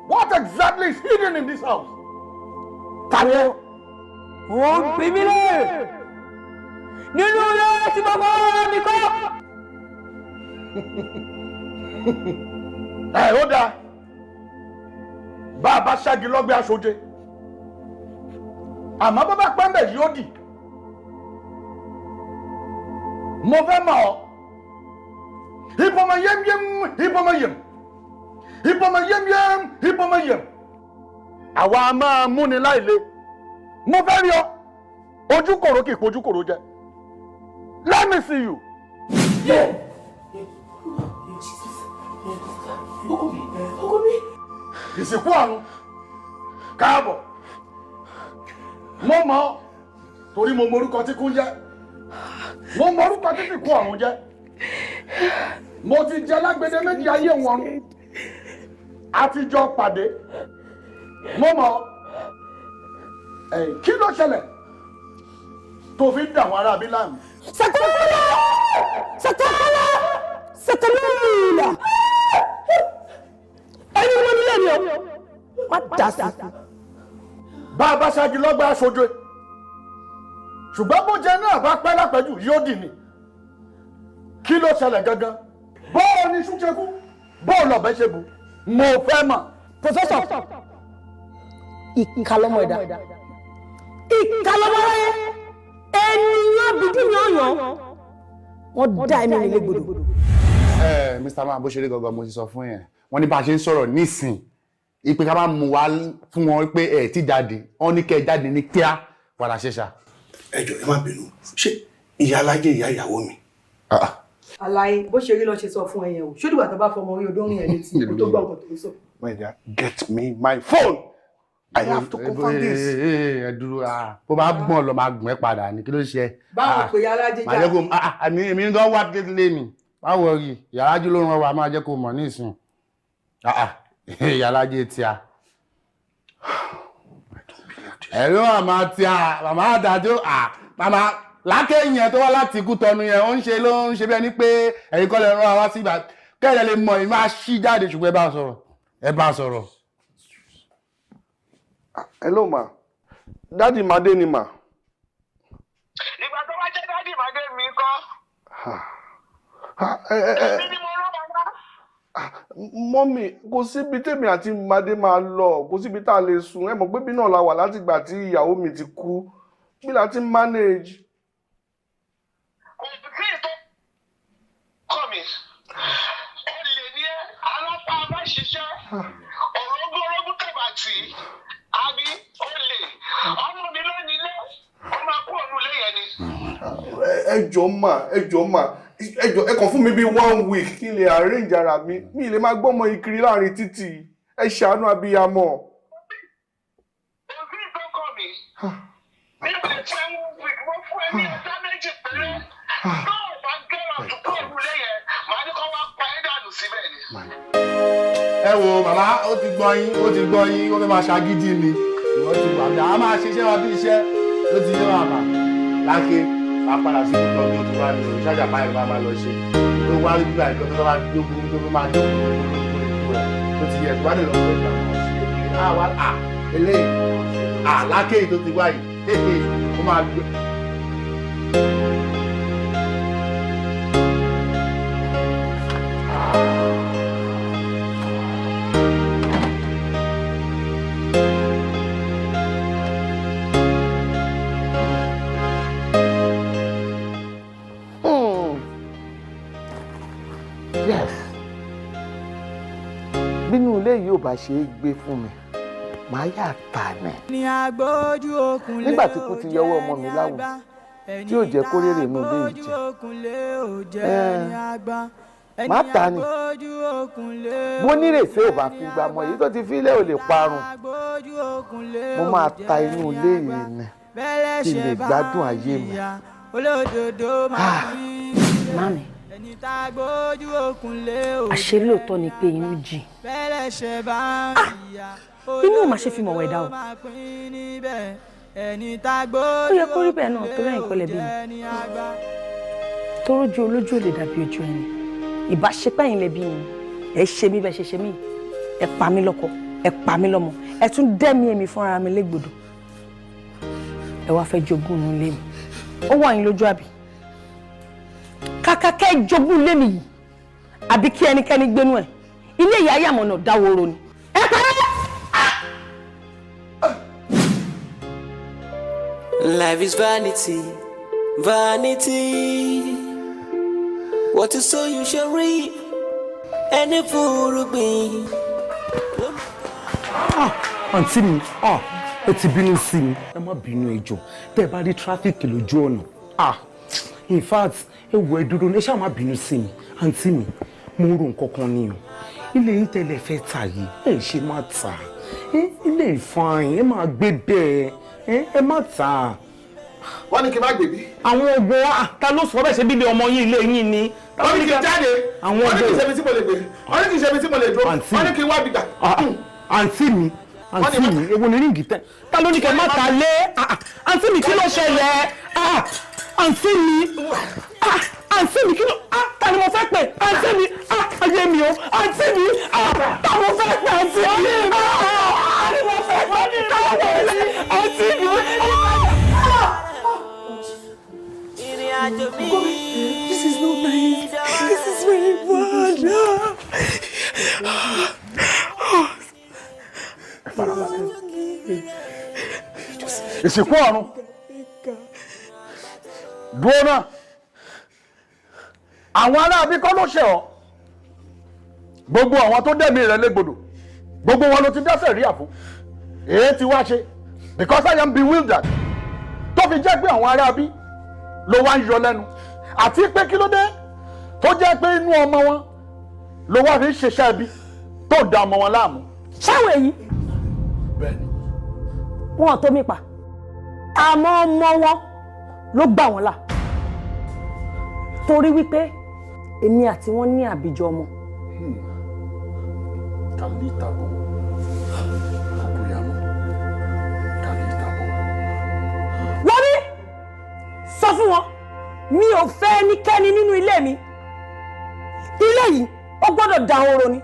What exactly is hidden in this house? Ta ni ẹ? Ó bí mi lé. Nínú ilé tí bàbá mi kọ́. Ó dáa. Bá a bá ṣáàgì lọ́gbẹ́ aṣoje. Àmọ́ bá bá pẹ́ńbẹ̀ yóò dì. Mo fẹ́ mọ̀ ọ́. Ìbọmọ yẹ́myẹ́m, ìbọmọ yẹ́m. Ìbọmọ yẹ́myẹ́m, ìbọmọ yẹ́m. Àwa a máa múni láìle. Mo fẹ́ rí ọ. Ojú kòrò kì í pojú kòrò jẹ. Let me see you. Ìsìnkú àrùn. Káàbọ̀. Mo mọ̀ ọ́ torí mo morúkọ tí kún jẹ́. Mo morúkọ tí sì kún àrùn jẹ́. Mo ti jẹ lágbèdè méjì ayé wọn. Àtijọ́ pàdé. Mo mọ̀ ọ́. Kí ló ṣẹlẹ̀? Tó fi dà wọ́n ará bí láàmú. Sakala! Sakala! Sakalula! Ẹni wọ́n nílẹ̀ ni o. Má dá sí. Bá a bá ṣáájú lọ́gbà aṣojú. Ṣùgbọ́n bó jẹ náà bá pẹ́ lápẹ́jù yóò dì ní. Kí ló ṣẹlẹ̀ gangan? Bọ́ọ̀ ni ṣúṣekú. bọ́ọ̀lù ọ̀bẹ ṣe bù mo fẹ́ mọ̀. Professor, ìkàlọ́mọ ẹ̀dá, ìkàlọ́mọ aráyé, ènìyàn bìdí ni ọ̀yàn, wọ́n dá ẹ̀mí mi légbodò. Mr. Man, bó ṣe rí gangan mo ti sọ fún yẹn. Wọ́n ní bá a ṣe ń sọ̀rọ̀ nísìn. Ìpè ká máa mú wa fún wọn pé ẹ̀ tí jáde. Wọ́n ní kẹ́ ẹ jáde ní kíá wàrà ṣẹṣà. Ẹ jọ̀ọ́ ẹ má bínú. Ṣé ìyá alájẹ ìyá ìyàwó mi? Àlàyé bó ṣe rí lọ ṣe sọ fún ẹyẹ o. Ṣé dìgbà tó bá fọmọ orí odó rìn ẹ létí kó tó gbọ́ nǹkan tó ń sọ. My dear, get me my phone. I have to confirm this. Ẹ dúró bó bá gbọ́n lọ máa gbọ́n ẹ padà ní kí ló ṣe. Báwo pé ìyá alájẹ jáde? Èmi gan wá kékeré mi. Báwo rí ìyá alájẹ ló ràn wá máa jẹ́ kó mọ̀ ní ìsìn. Ìyá alájẹ tí a. Ẹ̀rọ màmá tí a màmá àdájọ́ màmá lákẹ́ yẹn tó wá láti ikú tọnu yẹn ó ń ṣe ló ń ṣe bẹ́ẹ̀ ni pé ẹ̀yin kọ́ lè rán wa sí ìgbà kẹ́lẹ́ lè mọ̀ ìmọ̀ àṣì jáde ṣùgbọ́n ẹ bá sọ̀rọ̀. Hello ma, dádì Mádé ni ma. Ìgbà tó wá jẹ́ dádì Mádé mi kọ́. Èmi ni mo rán bàbá. Mọ́mì, kò síbi tèmi àti Mádé máa lọ, kò síbi tá a lè sùn. Ẹ mọ̀ pé bí náà la wà láti ìgbà tí ìyàwó mi ti kú. Bí la ti manage. Òbí tó kọ́ mi, olè ní alápá bá ṣiṣẹ́, ọ̀rọ̀gún tàbátì, àbí olè, ọmọ mi ló nílé, ọmọ akú ọ̀nù ilé yẹn ni. Ẹ jọ̀ọ́ mà, ẹ kàn fún mi bí 1 week kí n lè arrange ara mi. Mi lè máa gbọ́mọ ìkiri láàrin títì. Ẹ ṣàánú abiyamọ. Òbí tó kọ́ mi, níbi tí ẹ ń wí, mo fún ẹ ní ẹ̀dá méjì péré. Tó o bá gẹ́rọ̀ àdúgbò ọ̀nù ilé yẹn, màá ní kó wá pa ẹ́ dànù síbẹ̀ ni. Ẹ wo màmá ó ti gbọ́ yín ó fẹ́ máa ṣagídí ni. Ìwọ́n ti wà bí a máa ṣiṣẹ́ wa bí iṣẹ́ ló ti yé wàhálà. Láké máa padà sí ìtọ́ bí ó ti wá ní ìṣájà báyìí máa lọ ṣe. Ló wá rí bíbá ìjọba tó bá dógún tó máa dógún tó ti yẹ tó wá lè lọ fún ìgbà eléyìí láké tó ti wá yìí ó máa gbé. Bínú ilé yìí ò bá ṣe é gbé fún mi màá yà tà ní. Nígbà tí kú ti yọwọ́ ọmọ mi láwùn tí ò jẹ́ kó rèrè inú ilé yìí jẹ má tà ní. Bó nírèsé ò bá fi gbà mọ́ èyí tó ti fílẹ̀ ò lè parun. Mo máa ta inú ilé yìí ni kí n lè gbádùn ayé mi. Mami, àṣé lóòótọ́ ni pé inú jìn. Inú ò máa ṣe fi mọ̀wọ́ ẹ̀dá o. Ó yẹ kó rí bẹ́ẹ̀ náà tó rẹ̀yìn kọ́lẹ̀ bí mi. Torójú olójú ò lè dàbí ojú ẹni. Ìbáṣepẹ́ yìí lẹ́bí mi. Ẹ ṣe mí bẹ́ẹ̀ ṣe mí. Ẹ pa mí lọ́kọ, ẹ pa mí lọ́mọ. Ẹ tún dẹ́mi èmi fúnra mi légbodò. Ẹ wá fẹ́ jogún inú ilé mi. Ó wà yín lójú àbí? Kàkà kẹ́ jogún ilé mi yìí. Àbí kí ẹnikẹ́ni gbénú ẹ̀. Ilé ìyá yàmọ̀nà dáwòrò ni. Ẹ parẹ́! Life is vanity, vanity. What you sow you shall reap. Any furugbin. Àǹtí mi, ẹ ti bínú sí mi. Ẹ má bínú ejò. Tẹ́ bá rí traffic lójú ọ̀nà. In fact, ẹ wo ẹ dúró, ẹ ṣá má bínú sí mi. Àǹtí mi, mo rò nǹkan kan ni o. Ilé yín tẹ́lẹ̀ fẹ́ tà yìí, ẹ ṣe má tà. Ilé ìfàyín, ẹ máa gbé bẹ́ẹ̀. Ẹ má tà. Wọ́n ní kí n má gbèbí. Àwọn ògbó ta ló sọ bẹ́ẹ̀ ṣe bí ilé ọmọ yín ilé yín ni. Wọ́n ní kí n jáde. Àwọn wọ́n ní kí n ṣe ibi tí mo lè gbé. Wọ́n ní kí n ṣe ibi tí mo lè dúró. Wọ́n ní kí n wá bìgbà. Àǹtí mi, èwo ni ríǹgì tẹ́? Ta ló ní kẹ́ má ta lé? Àǹtí mi kí ló ṣẹlẹ̀? Àǹtí mi kí ló? Ta ni mo fẹ́ pè? Àǹtí mi, ayé mi o, àǹtí mi, ta mo fẹ́ pè àǹtí mi? Ta ni mo fẹ́ pè? Àǹtí mi. This is not nice. This is very bad. ìsìnkú ọ̀run dúró náà àwọn aráabí kọ́ ló ṣe ọ́ gbogbo àwọn tó dẹ̀mí rẹ̀ légbodò gbogbo wọn ló ti dẹ́ṣẹ̀ rí àfún èyí ti wá ṣe because I am bewildered tó fi jẹ́ pé àwọn aráabí ló wá ń yọ lẹ́nu àti pé kí ló dé tó jẹ́ pé inú ọmọ wọn ló wá fi ń ṣiṣẹ́ ibi tó da ọmọ wọn láàmú. ṣáwọn èyí wọn ò tó mi pa àmọ́ ọmọ wọn ló gbà wọ́n là torí wípé èmi àti wọn ní àbíjọ ọmọ. wọ́n ní sọ fún wọn mi ò fẹ́ ẹnikẹ́ni nínú ilé mi ilé yìí ó gbọ́dọ̀ dahoro ni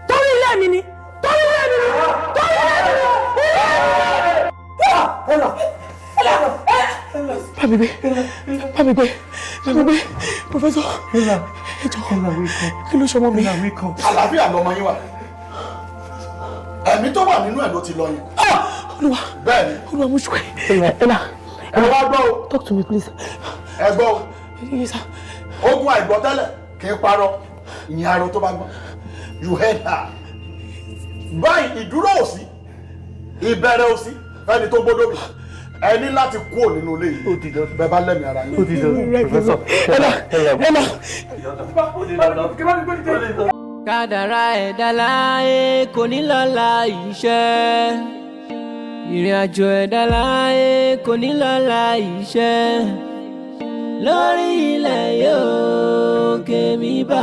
torí ilé mi ni torí ilé mi ni torí ilé mi ni. Bámi gbé, Professor. Kí ló ṣọmọ mi? Àlàáfíà lọmọ yín wà. Ẹ̀mí tó wà nínú ẹ̀ ló ti lọ yẹn. Olúwa. Bẹ́ẹ̀ni. Olúwa mo ṣùgbọ́n. Ẹ wá gbọ́ o. Talk to me please. Ẹ gbọ́ o. Yes sir. Ogun àìgbọ́tẹ́lẹ̀ kì í parọ́. Ìyẹn arọ tó bá gbọ́. You heard her. Báyìí ìdúró òsì, ìbẹ̀rẹ̀ òsì, ẹni tó gbódò mi. Ẹ ní láti kúrò nínú ilé yìí. Ó ti dán. Bẹ́ẹ̀ bá lẹ́mìí ara yín. Ó ti dán. Professor. Kádàrá ẹ̀dá láyé kò ní lọ́la iṣẹ́. Ìrìn àjò ẹ̀dá láyé kò ní lọ́la iṣẹ́. Lórí ilẹ̀ yóò kémi bá.